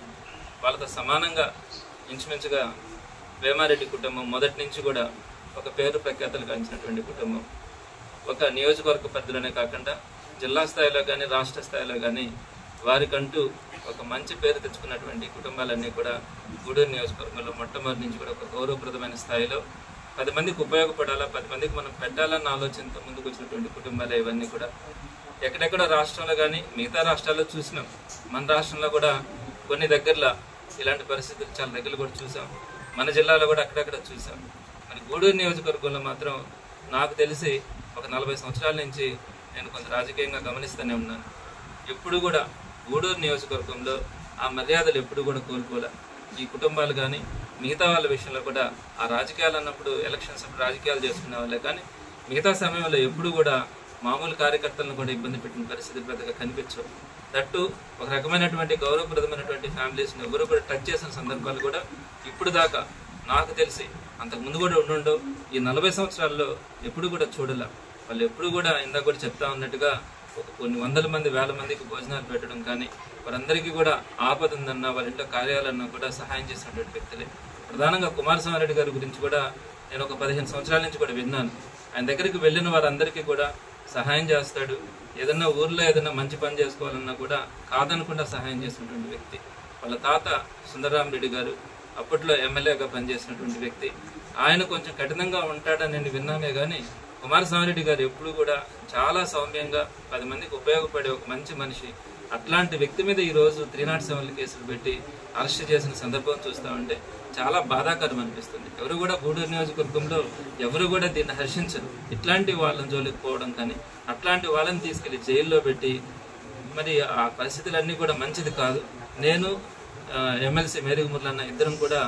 వాళ్ళతో సమానంగా ఇంచుమించుగా వేమారెడ్డి కుటుంబం మొదటి నుంచి కూడా ఒక పేరు ప్రఖ్యాతలు గాంచినటువంటి కుటుంబం. ఒక నియోజకవర్గ పరిధిలోనే కాకుండా జిల్లా స్థాయిలో కానీ, రాష్ట్ర స్థాయిలో కానీ వారికంటూ ఒక మంచి పేరు తెచ్చుకున్నటువంటి కుటుంబాలన్నీ కూడా గూడూరు నియోజకవర్గంలో మొట్టమొదటి నుంచి కూడా ఒక గౌరవప్రదమైన స్థాయిలో 10 మందికి ఉపయోగపడాలా, 10 మందికి మనం పెట్టాలన్న ఆలోచనతో ముందుకు వచ్చినటువంటి కుటుంబాలే ఇవన్నీ కూడా. ఎక్కడెక్కడో రాష్ట్రంలో కానీ మిగతా రాష్ట్రాల్లో చూసినాం, మన రాష్ట్రంలో కూడా కొన్ని దగ్గరలో ఇలాంటి పరిస్థితులు చాలా దగ్గరలో కూడా చూసాం. మన జిల్లాలో కూడా అక్కడక్కడ చూసాం. మరి గూడూరు నియోజకవర్గంలో మాత్రం నాకు తెలిసి ఒక 40 సంవత్సరాల నుంచి నేను కొంత రాజకీయంగా గమనిస్తూనే ఉన్నాను. ఎప్పుడు కూడా గూడూరు నియోజకవర్గంలో ఆ మర్యాదలు ఎప్పుడు కూడా కోల్పోలే. ఈ కుటుంబాలు కానీ మిగతా వాళ్ళ విషయంలో కూడా ఆ రాజకీయాలు అన్నప్పుడు ఎలక్షన్స్ అప్పుడు రాజకీయాలు చేసుకునే వాళ్ళే, కానీ మిగతా సమయంలో ఎప్పుడు కూడా మామూలు కార్యకర్తలను కూడా ఇబ్బంది పెట్టిన పరిస్థితి పెద్దగా కనిపించవు. దట్టు ఒక రకమైనటువంటి గౌరవప్రదమైనటువంటి ఫ్యామిలీస్ని ఎవరు కూడా టచ్ చేసిన సందర్భాలు కూడా ఇప్పుడు దాకా నాకు తెలిసి అంతకుముందు కూడా ఉండుండవు. ఈ 40 సంవత్సరాల్లో ఎప్పుడు కూడా చూడలే. వాళ్ళు ఎప్పుడు కూడా ఇందాక కూడా చెప్తా ఉన్నట్టుగా కొన్ని వందల మంది, వేల మందికి భోజనాలు పెట్టడం కానీ, వారందరికీ కూడా ఆపద ఉందన్నా, వాళ్ళ ఇంట్లో కార్యాలన్నా కూడా సహాయం చేసినటువంటి వ్యక్తులే. ప్రధానంగా కుమారస్వామి రెడ్డి గారి గురించి కూడా నేను ఒక 15 సంవత్సరాల నుంచి కూడా విన్నాను. ఆయన దగ్గరికి వెళ్ళిన వారందరికీ కూడా సహాయం చేస్తాడు. ఏదన్నా ఊర్లో ఏదైనా మంచి పని చేసుకోవాలన్నా కూడా కాదనకుండా సహాయం చేసినటువంటి వ్యక్తి. వాళ్ళ తాత సుందరరామరెడ్డి గారు అప్పట్లో ఎమ్మెల్యేగా పనిచేసినటువంటి వ్యక్తి. ఆయన కొంచెం కఠినంగా ఉంటాడని నేను విన్నామే కానీ కుమారస్వామి రెడ్డి గారు ఎప్పుడు కూడా చాలా సౌమ్యంగా 10 మందికి ఉపయోగపడే ఒక మంచి మనిషి. అట్లాంటి వ్యక్తి మీద ఈరోజు 307 కేసులు పెట్టి అరెస్ట్ చేసిన సందర్భం చూస్తూ ఉంటే చాలా బాధాకరం అనిపిస్తుంది. ఎవరు కూడా గూడూరు నియోజకవర్గంలో ఎవరు కూడా దీన్ని హర్షించరు. ఇట్లాంటి వాళ్ళని జోలికి పోవడం కానీ, అట్లాంటి వాళ్ళని తీసుకెళ్లి జైల్లో పెట్టి మరి ఆ పరిస్థితులన్నీ కూడా మంచిది కాదు. నేను ఎమ్మెల్సీ మేరీగుముర్లన్న ఇద్దరం కూడా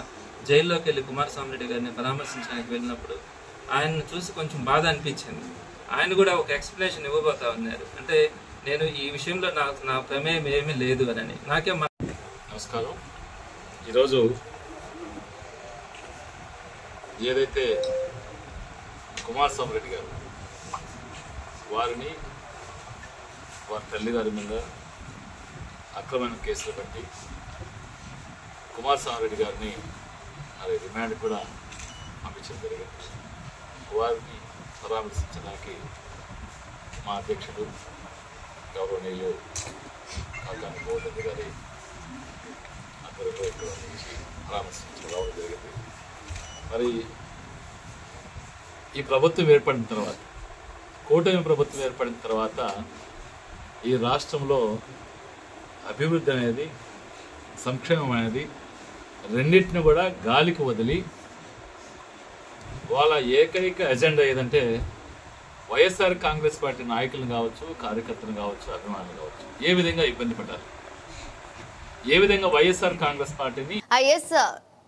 జైల్లోకి వెళ్ళి కుమారస్వామి రెడ్డి గారిని పరామర్శించడానికి వెళ్ళినప్పుడు ఆయన్ని చూసి కొంచెం బాధ అనిపించింది. ఆయన కూడా ఒక ఎక్స్ప్లెనేషన్ ఇవ్వబోతా ఉన్నారు. అంటే నేను ఈ విషయంలో నా ప్రమేయం ఏమీ లేదు అని నాకే. నమస్కారం. ఈరోజు ఏదైతే కుమారస్వామి రెడ్డి గారు వారిని వారి తల్లిగారి మీద అక్రమమైన కేసులు పెట్టి కుమారస్వామి రెడ్డి గారిని అది రిమాండ్ కూడా పంపించడం జరిగింది. వారిని పరామర్శించడానికి మా అధ్యక్షుడు గౌరవనీయులు కాకాని గోవర్ధన్ గారి అందరిలో ఇక్కడ నుంచి పరామర్శించడం రావడం జరిగింది. మరి ఈ ప్రభుత్వం ఏర్పడిన తర్వాత, కూటమి ప్రభుత్వం ఏర్పడిన తర్వాత ఈ రాష్ట్రంలో అభివృద్ధి అనేది, సంక్షేమం అనేది రెండింటిని కూడా గాలికి వదిలి వాళ్ళ ఏకైక ఎజెండా ఏదంటే వైఎస్ఆర్ కాంగ్రెస్ పార్టీ నాయకులను కావచ్చు, కార్యకర్తలు కావచ్చు, అభిమానులు కావచ్చు ఏ విధంగా ఇబ్బంది పడ్డారు, ఏ విధంగా వైఎస్ఆర్ కాంగ్రెస్ పార్టీని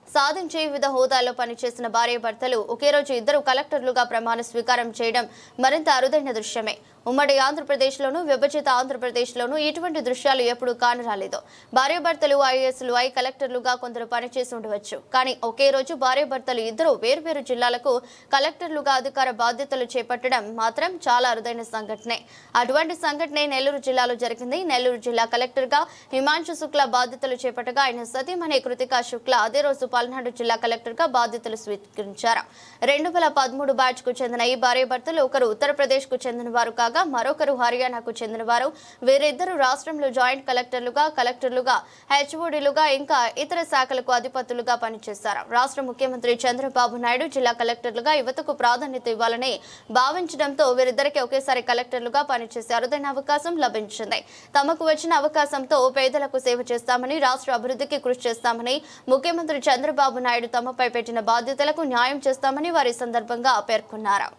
సాధించి వివిధ హోదాల్లో పనిచేసిన భార్యాభర్తలు ఒకే రోజు ఇద్దరు కలెక్టర్లుగా ప్రమాణ స్వీకారం చేయడం మరింత అరుదైన దృశ్యమే. ఉమ్మడి ఆంధ్రప్రదేశ్లోనూ విభజిత ఆంధ్రప్రదేశ్లోనూ ఇటువంటి దృశ్యాలు ఎప్పుడూ కానరాలేదు. భార్యాభర్తలు ఐఏఎస్లు కలెక్టర్లుగా కొందరు పనిచేసి ఉండవచ్చు. కానీ ఒకే రోజు భార్యాభర్తలు ఇద్దరు వేర్వేరు జిల్లాలకు కలెక్టర్లుగా అధికార బాధ్యతలు చేపట్టడం మాత్రం చాలా అరుదైన సంఘటనే. అటువంటి సంఘటనే నెల్లూరు జిల్లాలో జరిగింది. నెల్లూరు జిల్లా కలెక్టర్గా హిమాంశు శుక్లా బాధ్యతలు చేపట్టగా ఆయన సతీమణి కృతికా శుక్లా అదే రోజు పల్నాడు జిల్లా కలెక్టర్గా బాధ్యతలు స్వీకరించారు. 2013 బ్యాచ్ కు చెందిన ఈ భార్యాభర్తలు ఒకరు ఉత్తరప్రదేశ్ కు చెందిన వారు కాగా మరొకరు హర్యానాకు చెందినవారు. వేరిద్దరు రాష్ట్రంలో జాయింట్ కలెక్టర్లుగా హెచ్ఓడీలుగా ఇంకా ఇతర శాఖలకు అధిపతులుగా పనిచేశారు. రాష్ట్ర ముఖ్యమంత్రి చంద్రబాబు నాయుడు జిల్లా కలెక్టర్లుగా యువతకు ప్రాధాన్యత ఇవ్వాలని భావించడంతో వీరిద్దరికి ఒకేసారి కలెక్టర్లుగా పనిచేసే అరుదైన అవకాశం లభించింది. తమకు వచ్చిన అవకాశంతో పేదలకు సేవ చేస్తామని, రాష్ట్ర అభివృద్ధికి కృషి చేస్తామని, ముఖ్యమంత్రి చంద్రబాబు నాయుడు తమపై పెట్టిన బాధ్యతలకు న్యాయం చేస్తామని వారి సందర్భంగా పేర్కొన్నారు.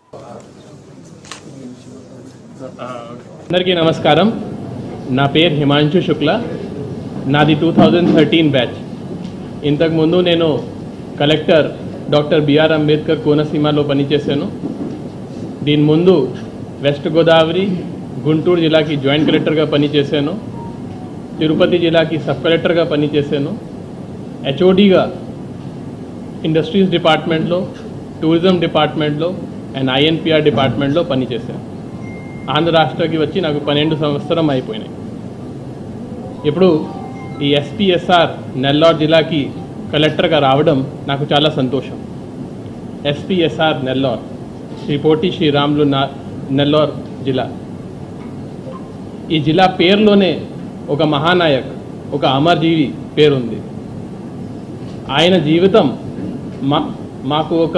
అందరికీ నమస్కారం. నా పేరు హిమాంశు శుక్లా. నాది 2013 బ్యాచ్. ఇంతకుముందు నేను కలెక్టర్ డాక్టర్ బిఆర్ అంబేద్కర్ కోనసీమలో పనిచేశాను. దీని ముందు వెస్ట్ గోదావరి, గుంటూరు జిల్లాకి జాయింట్ కలెక్టర్గా పనిచేశాను. తిరుపతి జిల్లాకి సబ్ కలెక్టర్గా పనిచేశాను. హెచ్ఓడిగా ఇండస్ట్రీస్ డిపార్ట్మెంట్లో, టూరిజం డిపార్ట్మెంట్లో అండ్ ఐఎన్పిఆర్ డిపార్ట్మెంట్లో పనిచేశాను. ఆంధ్ర రాష్ట్రానికి వచ్చి నాకు 12 సంవత్సరం అయిపోయినాయి. ఇప్పుడు ఈ ఎస్పీఎస్ఆర్ నెల్లూరు జిల్లాకి కలెక్టర్గా రావడం నాకు చాలా సంతోషం. ఎస్పీఎస్ఆర్ నెల్లూరు, శ్రీ పోటీ శ్రీరాములు నెల్లూరు జిల్లా. ఈ జిల్లా పేరులోనే ఒక మహానాయక్, ఒక అమరజీవి పేరుంది. ఆయన జీవితం మాకు ఒక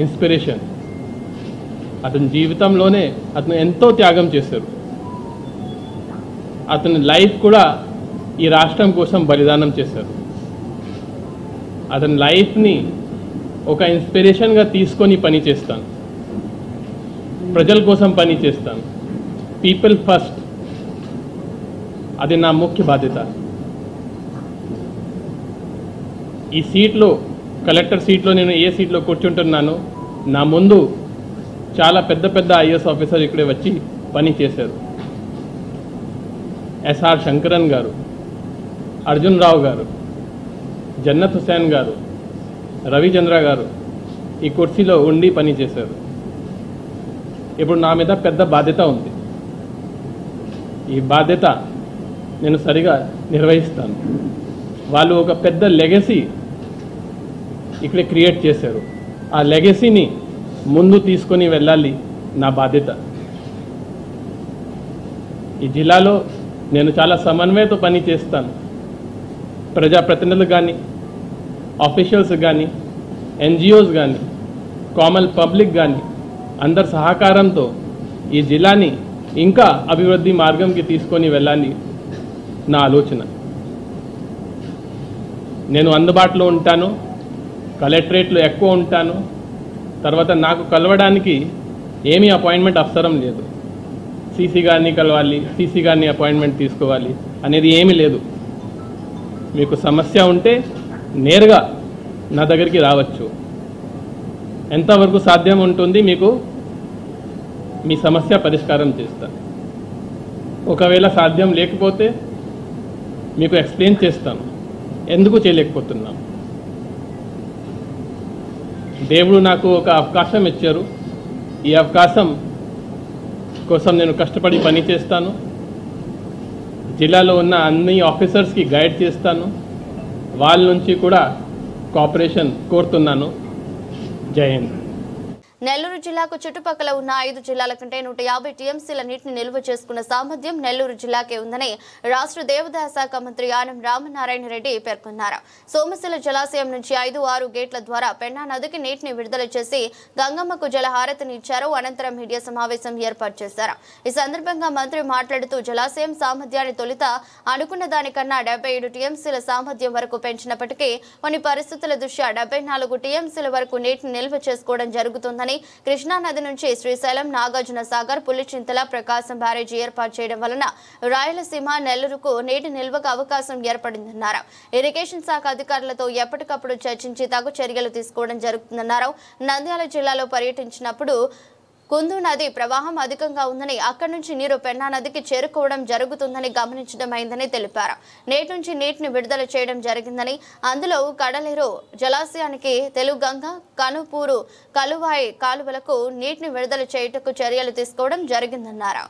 ఇన్స్పిరేషన్. అతని జీవితంలోనే అతను ఎంతో త్యాగం చేశారు. అతని లైఫ్ కూడా ఈ రాష్ట్రం కోసం బలిదానం చేశారు. అతని లైఫ్ని ఒక ఇన్స్పిరేషన్గా తీసుకొని పని చేస్తాను. ప్రజల కోసం పని చేస్తాను. పీపుల్ ఫస్ట్, అది నా ముఖ్య బాధ్యత. ఈ సీట్లో, కలెక్టర్ సీట్లో నేను ఏ సీట్లో కూర్చుంటున్నాను, నా ముందు చాలా పెద్ద పెద్ద ఐఏఎస్ ఆఫీసర్ ఇక్కడే వచ్చి పనిచేశారు. ఎస్ఆర్ శంకరన్ గారు, అర్జున్ రావు గారు, జన్నత్ హుసేన్ గారు, రవిచంద్ర గారు ఈ కుర్చీలో ఉండి పనిచేశారు. ఇప్పుడు నా మీద పెద్ద బాధ్యత ఉంది. ఈ బాధ్యత నేను సరిగా నిర్వహిస్తాను. వాళ్ళు ఒక పెద్ద లెగసీ ఇక్కడ క్రియేట్ చేశారు. ఆ లెగసీని ముందు తీసుకొని వెళ్ళాలి నా బాధ్యత. ఈ జిల్లాలో నేను చాలా సమన్వయంతో పని చేస్తాను. ప్రజాప్రతినిధులు కానీ, ఆఫీషియల్స్ కానీ, ఎన్జిఓస్ కానీ, కామన్ పబ్లిక్ కానీ అందరి సహకారంతో ఈ జిల్లాని ఇంకా అభివృద్ధి మార్గంకి తీసుకొని వెళ్ళాలి నా ఆలోచన. నేను అందుబాటులో ఉంటాను, కలెక్టరేట్లో ఎక్కువ ఉంటాను. తర్వాత నాకు కలవడానికి ఏమీ అపాయింట్మెంట్ అవసరం లేదు. సీసీ గారిని కలవాలి, సీసీ గారిని అపాయింట్మెంట్ తీసుకోవాలి అనేది ఏమీ లేదు. మీకు సమస్య ఉంటే నేరుగా నా దగ్గరికి రావచ్చు. ఎంతవరకు సాధ్యం ఉంటుంది మీకు మీ సమస్య పరిష్కారం చేస్తాను. ఒకవేళ సాధ్యం లేకపోతే మీకు ఎక్స్ప్లెయిన్ చేస్తాను ఎందుకు చేయలేకపోతున్నాం. దేవుడు నాకు ఒక అవకాశం ఇచ్చారు. ఈ అవకాశం కోసం నేను కష్టపడి పని చేస్తాను. జిల్లాలో ఉన్న అన్ని ఆఫీసర్స్కి గైడ్ చేస్తాను. వాళ్ళ నుంచి కూడా కోఆపరేషన్ కోరుతున్నాను. జై హింద్. నెల్లూరు జిల్లాకు చుట్టుపక్కల ఉన్న 5 జిల్లాల కంటే 150 టీఎంసీల నీటిని నిల్వ చేసుకున్న సామర్థ్యం నెల్లూరు జిల్లాకే ఉందని రాష్ట్ర దేవాదాయ శాఖ మంత్రి ఆనం రామనారాయణ రెడ్డి పేర్కొన్నారు. సోమశిల జలాశయం నుంచి 5-6 గేట్ల ద్వారా పెన్నా నదికి నీటిని విడుదల చేసి గంగమ్మకు జలహారతిని ఇచ్చారు. అనంతరం మీడియా సమావేశం ఏర్పాటు చేశారు. ఈ సందర్భంగా మంత్రి మాట్లాడుతూ జలాశయం సామర్థ్యాన్ని తొలుత అనుకున్న దానికన్నా 77 టీఎంసీల సామర్థ్యం వరకు పెంచినప్పటికీ కొన్ని పరిస్థితుల దృష్ట్యా 74 టీఎంసీల వరకు నీటిని నిల్వ చేసుకోవడం జరుగుతుందని, కృష్ణా నది నుంచి శ్రీశైలం, నాగార్జున సాగర్, పులిచింతల, ప్రకాశం బ్యారేజీ ఏర్పాటు చేయడం వలన రాయలసీమ, నెల్లూరుకు నీటి నిల్వకు అవకాశం ఏర్పడిందన్నారు. ఇరిగేషన్ శాఖ అధికారులతో ఎప్పటికప్పుడు చర్చించి తగు చర్యలు తీసుకోవడం జరుగుతుందన్నారు. నంద్యాల జిల్లాలో పర్యటించినప్పుడు కుందు నది ప్రవాహం అధికంగా ఉందని, అక్కడి నుంచి నీరు పెన్నా నదికి చేరుకోవడం జరుగుతుందని గమనించడమైందని తెలిపారు. నేటి నుంచి నీటిని విడుదల చేయడం జరిగిందని, అందులో కడలేరు జలాశయానికి, తెలుగంగ, కనుపూరు, కలువాయి కాలువలకు నీటిని విడుదల చేయుటకు చర్యలు తీసుకోవడం జరిగిందన్నారు.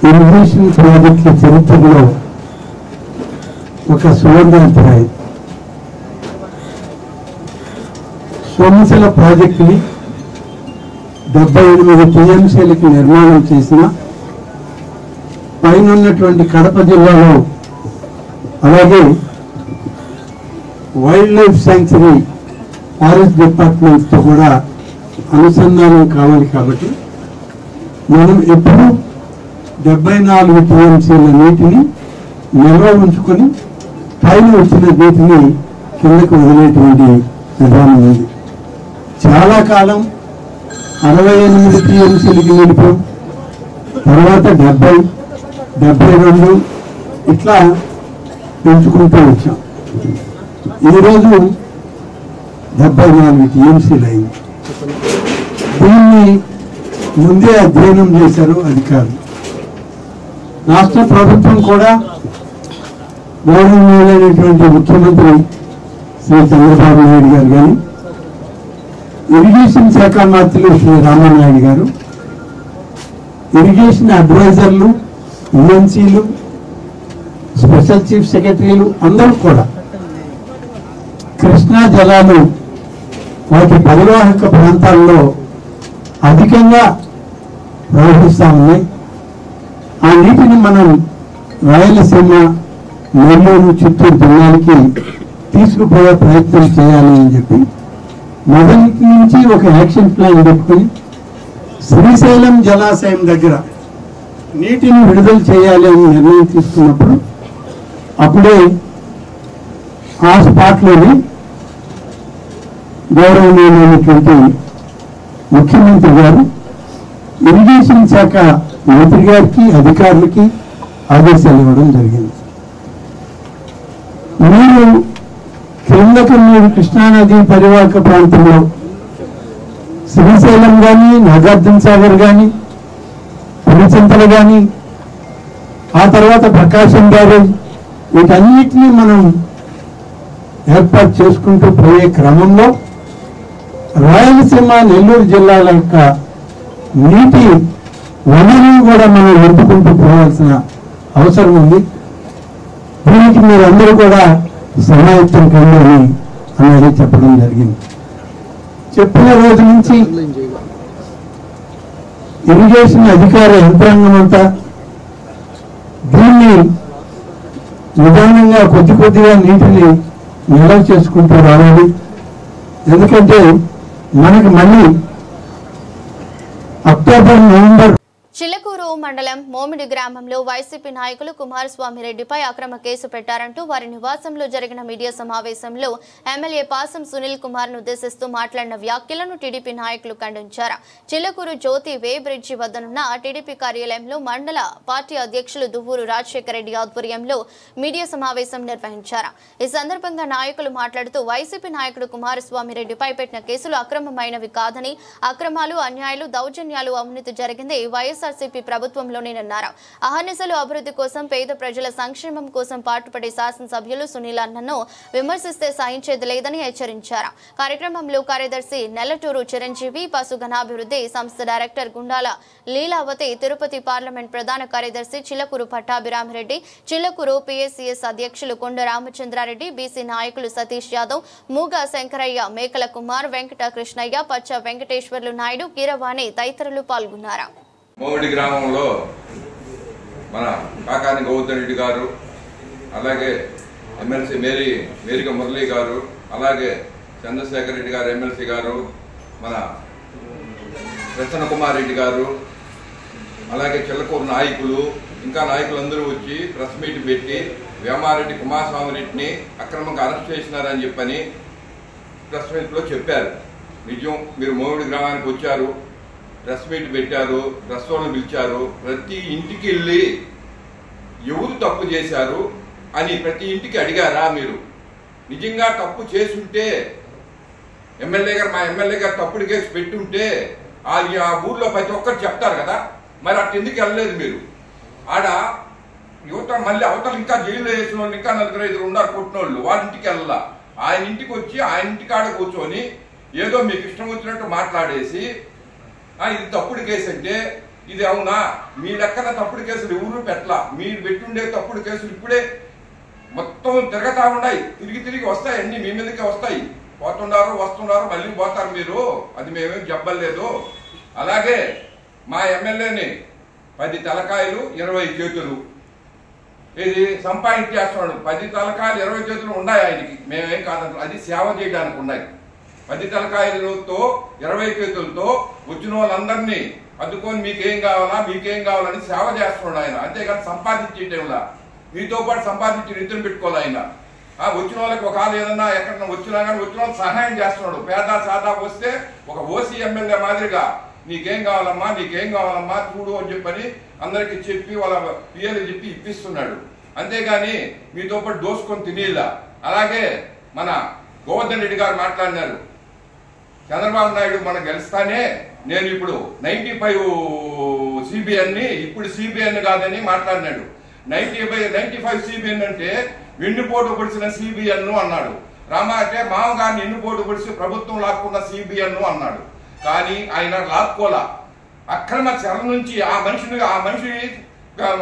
ఇరిగేషన్ ప్రాజెక్టుల చరిత్రలో ఒక సువర్ణాధ్యాయం. సోమశిల ప్రాజెక్టుని 78 టీఎంసీలకి నిర్మాణం చేసిన పైన ఉన్నటువంటి కడప జిల్లాలో, అలాగే వైల్డ్ లైఫ్ శాంక్చురీ ఫారెస్ట్ డిపార్ట్మెంట్తో కూడా అనుసంధానం కావాలి. కాబట్టి మనం ఎప్పుడు 74 టీఎంసీల నీటిని నిల్వ ఉంచుకొని పైన వచ్చిన నీటిని కిందకు వదిలేటువంటి విధానం ఉంది. చాలా కాలం 68 టీఎంసీలకి నిలిపాం. తర్వాత 70, 72 ఇట్లా పెంచుకుంటూ వచ్చాం. ఈరోజు 74 టీఎంసీలు అయింది. దీన్ని ముందే అధ్యయనం చేశారు అధికారులు. రాష్ట్ర ప్రభుత్వం కూడా గౌరవనీయులైనటువంటి ముఖ్యమంత్రి శ్రీ చంద్రబాబు నాయుడు గారు కానీ, ఇరిగేషన్ శాఖ మంత్రులు శ్రీ రామనాయుడు గారు, ఇరిగేషన్ అడ్వైజర్లు, ఈఎన్సీలు, స్పెషల్ చీఫ్ సెక్రటరీలు అందరూ కూడా కృష్ణా జలాలు వాటి పరివాహక ప్రాంతాల్లో అధికంగా ప్రవహిస్తూ ఉన్నాయి. ఆ నీటిని మనం రాయలసీమ, నెల్లూరు, చిత్తూరు జిల్లాలకి తీసుకుపోయే ప్రయత్నం చేయాలి అని చెప్పి మొదటి నుంచి ఒక యాక్షన్ ప్లాన్ పెట్టుకుని శ్రీశైలం జలాశయం దగ్గర నీటిని విడుదల చేయాలి అని నిర్ణయం తీసుకున్నప్పుడు అప్పుడే ఆ స్పాట్లోనే గౌరవనీయులైనటువంటి ముఖ్యమంత్రి గారు ఇరిగేషన్ శాఖ మంత్రి గారికి, అధికారులకి ఆదేశాలు ఇవ్వడం జరిగింది. మీరు క్రిందకన్నూరు కృష్ణానది పరివాహక ప్రాంతంలో శ్రీశైలం కానీ, నాగార్జున సాగర్ కానీ, పులిచింతలు కానీ, ఆ తర్వాత ప్రకాశం బ్యారేజ్, వీటన్నిటినీ మనం ఏర్పాటు చేసుకుంటూ పోయే క్రమంలో రాయలసీమ, నెల్లూరు జిల్లాల యొక్క నీటి వనరులను కూడా మనం నింపుకుంటూ పోవాల్సిన అవసరం ఉంది. దీనికి మీరందరూ కూడా సమాయత్తం కండి అనేది చెప్పడం జరిగింది. చెప్పిన రోజు నుంచి ఇరిగేషన్ అధికార యంత్రాంగం అంతా దీన్ని నిదానంగా కొద్దిగా నీటిని నిల్వ చేసుకుంటూ రావాలి. ఎందుకంటే మనకి మళ్ళీ అక్టోబర్, నవంబర్. చిల్లకూరు మండలం మోమిడి గ్రామంలో వైసీపీ నాయకులు కుమారస్వామి రెడ్డిపై అక్రమ కేసు పెట్టారంటూ వారి నివాసంలో జరిగిన మీడియా సమావేశంలో ఎమ్మెల్యే పాసం సునీల్ కుమార్ ను ఉద్దేశిస్తూ మాట్లాడిన వ్యాఖ్యలను టీడీపీ నాయకులు ఖండించారు. చిల్లకూరు జ్యోతి వే బ్రిడ్జి వద్దనున్న టీడీపీ కార్యాలయంలో మండల పార్టీ అధ్యక్షులు దువ్వూరు రాజశేఖర రెడ్డి ఆధ్వర్యంలో మీడియా సమావేశం నిర్వహించారు. ఈ సందర్భంగా నాయకులు మాట్లాడుతూ వైసీపీ నాయకుడు కుమారస్వామి రెడ్డిపై పెట్టిన కేసులు అక్రమమైనవి కాదని, అక్రమాలు, అన్యాయాలు, దౌర్జన్యాలు, అవినీతి జరిగింది వైఎస్ఆర్సీపీ ప్రభుత్వంలోనేనన్నారు. అహర్నిశలు అభివృద్ధి కోసం, పేద ప్రజల సంక్షేమం కోసం పాటుపడే శాసనసభ్యులు సునీల్ అన్నను విమర్శిస్తే సహించేది లేదని హెచ్చరించారు. కార్యక్రమంలో కార్యదర్శి నెల్లటూరు చిరంజీవి, పశుగణాభివృద్ధి సంస్థ డైరెక్టర్ గుండాల లీలావతి, తిరుపతి పార్లమెంట్ ప్రధాన కార్యదర్శి చిల్లకూరు పట్టాభిరామిరెడ్డి, చిల్లకూరు పిఎస్సిఎస్ అధ్యక్షులు కొండ రామచంద్రారెడ్డి, బీసీ నాయకులు సతీష్ యాదవ్, మూగా శంకరయ్య, మేకల కుమార్, వెంకట కృష్ణయ్య, పచ్చ వెంకటేశ్వర్లు నాయుడు, కీరవాణి తదితరులు పాల్గొన్నారు. మోమిడి గ్రామంలో మన కాకాని గౌతమ్ రెడ్డి గారు, అలాగే ఎమ్మెల్సీ మేరిక మురళీ గారు, అలాగే చంద్రశేఖర్ రెడ్డి గారు ఎమ్మెల్సీ గారు, మన ప్రసన్న కుమార్ రెడ్డి గారు, అలాగే చిల్లకూరు నాయకులు, ఇంకా నాయకులందరూ వచ్చి ప్రెస్ మీట్ పెట్టి వేమారెడ్డి కుమారస్వామి రెడ్డిని అక్రమంగా అరెస్ట్ చేసినారని చెప్పని ప్రెస్ మీట్లో చెప్పారు. నిజం, మీరు మోమిడి గ్రామానికి వచ్చారు, ప్రెస్ మీట్ పెట్టారు, ప్రెస్ వాళ్ళని పిలిచారు, ప్రతి ఇంటికి వెళ్ళి ఎవరు తప్పు చేశారు అని ప్రతి ఇంటికి అడిగారా? మీరు నిజంగా తప్పు చేసుంటే మా ఎమ్మెల్యే గారు తప్పుడు కేసు పెట్టుంటే అది ఆ ఊర్లో ప్రతి ఒక్కరు చెప్తారు కదా, మరి అటు ఎందుకు వెళ్ళలేదు మీరు? ఆడ యువత మళ్ళీ అవతల ఇంకా జైల్లో వేసిన వాళ్ళు ఇంకా 4-5 ఉన్నారు కొట్టినోళ్ళు, వాళ్ళ ఇంటికి వెళ్ళాల. ఆయన ఇంటికి వచ్చి ఆయన ఇంటికాడ కూర్చొని ఏదో మీకు ఇష్టం వచ్చినట్టు మాట్లాడేసి ఇది తప్పుడు కేసు అంటే ఇది అవునా? మీ లెక్కన తప్పుడు కేసులు ఎవరు పెట్టలా. మీరు పెట్టుండే తప్పుడు కేసులు ఇప్పుడే మొత్తం తిరగతా ఉన్నాయి, తిరిగి వస్తాయి, అన్ని మీ మీదకే వస్తాయి. పోతున్నారు, వస్తున్నారు, మళ్ళీ పోతారు మీరు, అది మేమేం చెప్పలేదు. అలాగే మా ఎమ్మెల్యేని 10 తలకాయలు 20 చేతులు ఇది సంపాదించేస్తున్నాడు. 10 తలకాయలు 20 చేతులు ఉన్నాయి ఆయనకి, మేమేం కాదంటాం, అది సేవ చేయడానికి ఉన్నాయి. 10 తలకాయలతో 20 చేతులతో వచ్చిన వాళ్ళందరినీ అందుకొని మీకేం కావాలని సేవ చేస్తున్నాడు ఆయన. అంతేగాని సంపాదించేటంలా మీతో పాటు సంపాదించి నిద్ర పెట్టుకోవాలి ఆయన. వచ్చిన వాళ్ళకి ఒకవేళ ఏదన్నా ఎక్కడన్నా వచ్చినా కానీ వచ్చిన వాళ్ళకి సహాయం చేస్తున్నాడు. పేద సాదా వస్తే ఒక ఓసీ ఎమ్మెల్యే మాదిరిగా నీకేం కావాలమ్మా చూడు అని చెప్పని అందరికి చెప్పి వాళ్ళ పిఎలు చెప్పి ఇప్పిస్తున్నాడు. అంతేగాని మీతో పాటు దోసుకొని తినేలా. అలాగే మన గోవర్ధన్ రెడ్డి గారు మాట్లాడినారు, చంద్రబాబు నాయుడు మనం గెలుస్తానే నేను ఇప్పుడు 95 సిబిఎన్ని ఇప్పుడు సిబిఎన్ కాదని మాట్లాడినాడు. 95 సిబిఎన్ అంటే వెన్నుపోటు పొడిచిన సిబిఎన్ అన్నాడు. రామా అంటే మామగారిని ఎన్నుపోటు పొడిచి ప్రభుత్వం లాక్కున్న సిబిఎన్ అన్నాడు. కానీ ఆయన లాక్కోలా. అక్రమ చెర నుంచి ఆ మనిషి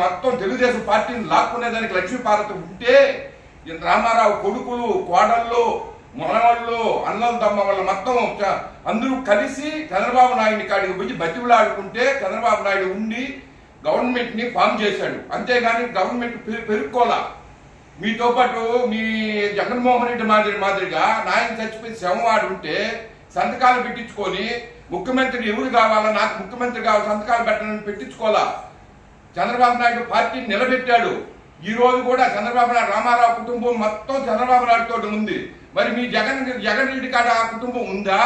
మొత్తం తెలుగుదేశం పార్టీని లాక్కునేదానికి లక్ష్మీపార్వతి ఉంటే రామారావు కొడుకులు, కోడళ్ళు, మనవాళ్ళు, అన్నం తమ్మ వాళ్ళ మొత్తం అందరూ కలిసి చంద్రబాబు నాయుడిని కాడికి పోయి బతివులాడుకుంటే చంద్రబాబు నాయుడు ఉండి గవర్నమెంట్ ని ఫామ్ చేశాడు. అంతేగాని గవర్నమెంట్ పెరుక్కోలా. మీతో పాటు మీ జగన్మోహన్ రెడ్డి మాదిరిగా నాయన చచ్చిపోయి శవవాడు ఉంటే సంతకాలు పెట్టించుకొని ముఖ్యమంత్రి ఎవరు కావాలా, నాకు ముఖ్యమంత్రి కావాలి సంతకాలు పెట్టాలని పెట్టించుకోవాలా. చంద్రబాబు నాయుడు పార్టీని నిలబెట్టాడు. ఈ రోజు కూడా చంద్రబాబు నాయుడు రామారావు కుటుంబం మొత్తం చంద్రబాబు నాయుడు తోటి ఉంది. మరి మీ జగన్ రెడ్డి కాడ ఆ కుటుంబం ఉందా?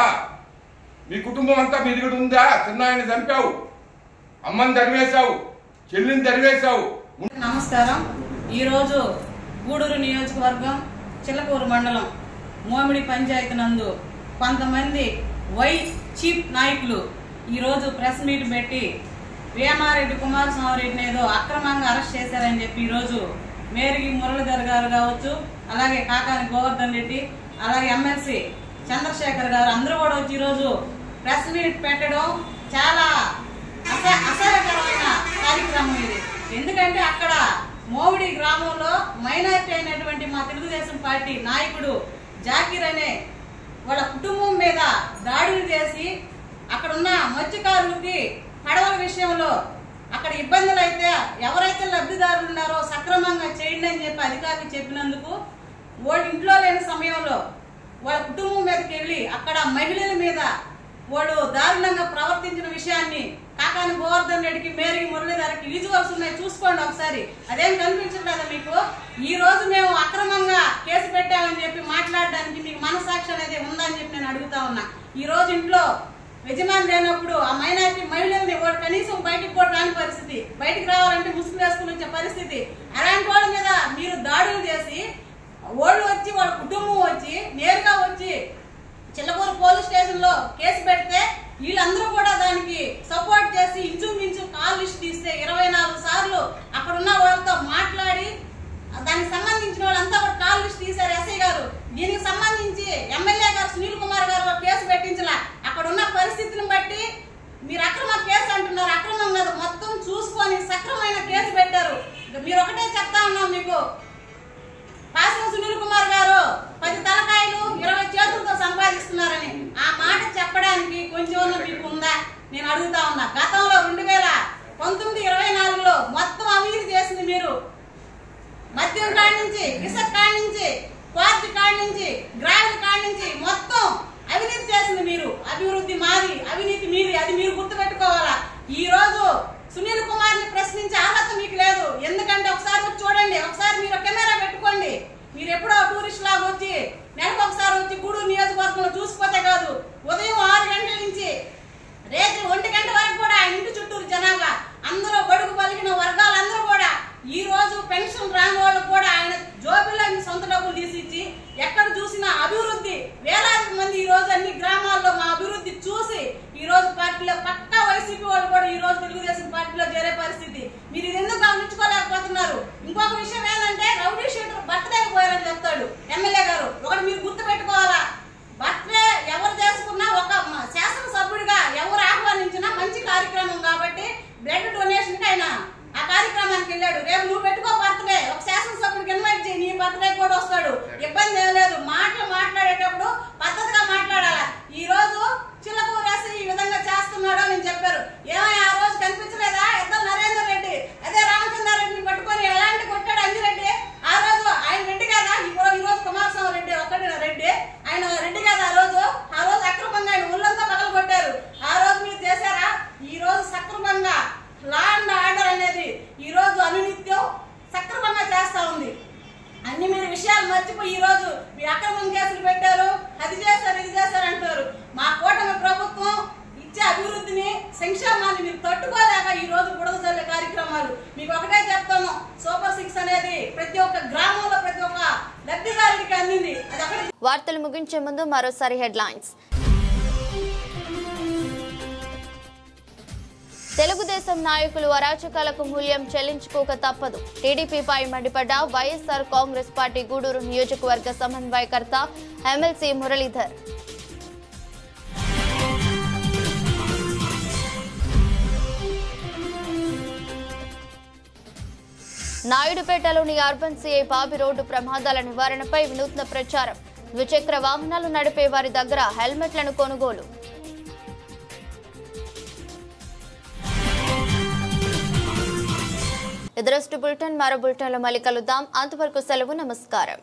మీ కుటుంబం అంతా మీ దగ్గర ఉందా? చిన్నాయని చంపావు, అమ్మని తరివేశావు, చెల్లిని తరివేశావు. నమస్కారం. ఈరోజు గూడూరు నియోజకవర్గం చిల్లకూరు మండలం మోమిడి పంచాయతీ నందు కొంతమంది చీఫ్ నాయకులు ఈరోజు ప్రెస్ మీట్ పెట్టి వేమారెడ్డి కుమారస్వామిరెడ్డిని ఏదో అక్రమంగా అరెస్ట్ చేశారని చెప్పి ఈరోజు మేరీ మురళీధర్ గారు కావచ్చు, అలాగే కాకాని గోవర్ధన్ రెడ్డి, అలాగే ఎమ్మెల్సీ చంద్రశేఖర్ గారు అందరూ కూడా వచ్చి ఈరోజు ప్రెస్ మీట్ పెట్టడం చాలా అసహ్యకరమైన కార్యక్రమం ఇది. ఎందుకంటే అక్కడ మోవిడి గ్రామంలో మైనారిటీ అయినటువంటి మా తెలుగుదేశం పార్టీ నాయకుడు జాకీర్ అనే వాళ్ళ కుటుంబం మీద దాడులు చేసి అక్కడున్న మత్స్యకారులకి పడవల విషయంలో అక్కడ ఇబ్బందులు అయితే ఎవరైతే లబ్ధిదారులు ఉన్నారో సక్రమంగా చేయండి అని చెప్పి అధికారులు చెప్పినందుకు వాళ్ళు ఇంట్లో లేని సమయంలో వాళ్ళ కుటుంబం మీదకి వెళ్ళి అక్కడ మహిళల మీద వాళ్ళు దారుణంగా ప్రవర్తించిన విషయాన్ని కాకాని గోవర్ధన్ రెడ్డికి, మేరీ మురళీధర్కి విజువల్స్ ఉన్నాయి, చూసుకోండి ఒకసారి. అదేం కనిపించట్లేదా మీకు? ఈ రోజు మేము అక్రమంగా కేసు పెట్టామని చెప్పి మాట్లాడడానికి మీకు మనసాక్షి అనేది ఉందని చెప్పి నేను అడుగుతా ఉన్నా. ఈ రోజు ఇంట్లో యజమాని లేనప్పుడు ఆ మైనారిటీ మహిళల్ని వాడు కనీసం బయటికి కూడా రాని పరిస్థితి, బయటికి రావాలంటే ముసుగు వేసుకుని వచ్చే పరిస్థితి. అలాంటి వాళ్ళ మీద మీరు దాడులు చేసి వాళ్ళు వచ్చి వాళ్ళ కుటుంబం వచ్చి నేరుగా వచ్చి చిల్లకూరు పోలీస్ స్టేషన్ లో కేసు పెడితే వీళ్ళందరూ కూడా దానికి సపోర్ట్ చేసి ఇంచుమించు కాల్ లిస్ట్ తీస్తే 24 సార్లు అక్కడున్న వాళ్ళతో మాట్లాడి దానికి సంబంధించిన వాళ్ళంతా కూడా కాల్ లిస్ట్ తీశారు ఎస్ఐ గారు. దీనికి సంబంధించి ఎమ్మెల్యే గారు సునీల్ కుమార్ గారు కేసు పెట్టించలా. అక్కడ ఉన్న పరిస్థితిని బట్టి మీరు అక్రమ కేసు అంటున్నారు, అక్రమం కాదు, మొత్తం చూసుకొని సక్రమైన కేసు పెట్టారు. మీరు ఒకటే చెప్తా ఉన్నాం, మీకు పాసం సునీల్ కుమార్ గారు 10 తలకాయలు 20 చేతులతో సంపాదిస్తున్నారని ఆ మాట చెప్పడానికి కొంచెం మీకు ఉందా నేను అడుగుతా ఉన్నా. గతంలో 2019-24లో మొత్తం అవినీతి చేసింది మీరు. మద్యం కాడి నుంచి, ఇసుక కాడి నుంచి, క్వార్టీ కాడి నుంచి, గ్రావెల్ కాడి నుంచి మొత్తం అవినీతి చేసింది మీరు. అభివృద్ధి మాది, అవినీతి మీది, అది మీరు గుర్తుపెట్టుకోవాలా. ఈ రోజు సునీల్ కుమార్ ని ప్రశ్నించే అర్హత మీకు లేదు. ఎందుకంటే ఒకసారి వచ్చి చూడండి, ఒకసారి మీరు కెమెరా పెట్టుకోండి. మీరు ఎప్పుడో టూరిస్ట్ లాగా వచ్చి నెలకు ఒకసారి వచ్చి గూడూరు నియోజకవర్గంలో చూసిపోతే కాదు, ఉదయం 6 గంటల నుంచి రేపు 1 గంట వరకు కూడా ఆయన ఇంటి చుట్టూరు జనాభా అందరూ బడుగు పలికిన వర్గాలందరూ కూడా ఈ రోజు పెన్షన్ రాని వాళ్ళు కూడా ఆయన జోబుల్లో సొంత డబ్బులు తీసిచ్చి ఎక్కడ చూసినా అభివృద్ధి, వేలాది మంది ఈ రోజు అన్ని గ్రామాల్లో మా అభివృద్ధి చూసి ఈ రోజు పార్టీలో పక్కా వైసీపీ వాళ్ళు కూడా ఈ రోజు తెలుగుదేశం పార్టీలో చేరే పరిస్థితి. మీరు ఇది ఎందుకు గమనించుకోలేకపోతున్నారు? ఇంకొక విషయం ఏంటంటే రౌడీ షీటర్ బర్త్డే పోయారని చెప్తాడు ఎమ్మెల్యే గారు. ఒకటి మీరు గుర్తు పెట్టుకోవాలా, బర్త్డే ఎవరు చేసుకున్నా ఒక శాసనసభ్యుడిగా ఎవరు ఆహ్వానించినా మంచి కార్యక్రమం కాబట్టి బ్లడ్ డొనేషన్ కి ఆయన ఆ రెచ్చిపోయి ఈ రోజు మీ అక్రమం కేసులు పెట్టారు, అది చేశారు, ఇది చేశారు అంటారు. మా కూటమి ప్రభుత్వం ఇచ్చే అభివృద్ధిని, సంక్షేమాన్ని మీరు తట్టుకోలేక ఈ రోజు బుడద చల్లే కార్యక్రమాలు. మీకు ఒకటే చెప్తాను, సూపర్ 6 అనేది ప్రతి ఒక్క గ్రామంలో ప్రతి ఒక్క లబ్ధిదారుడికి అందింది. అది అక్కడ. వార్తలు ముగించే ముందు మరోసారి హెడ్లైన్స్. తెలుగుదేశం నాయకులు అరాచకాలకు మూల్యం చెల్లించుకోక తప్పదు. టీడీపీపై మండిపడ్డ వైఎస్ఆర్ కాంగ్రెస్ పార్టీ గూడూరు నియోజకవర్గ సమన్వయకర్త ఎమ్మెల్సీ మురళీధర్. నాయుడుపేటలోని అర్బన్ సిఐ బాబి రోడ్డు ప్రమాదాల నివారణపై వినూత్న ప్రచారం. ద్విచక్ర వాహనాలు నడిపే వారి దగ్గర హెల్మెట్లను కొనుగోలు. ఎదురొస్ట్ బులెటిన్ మరో బులెటిన్లో మళ్ళీ కలుద్దాం. అంతవరకు సెలవు. నమస్కారం.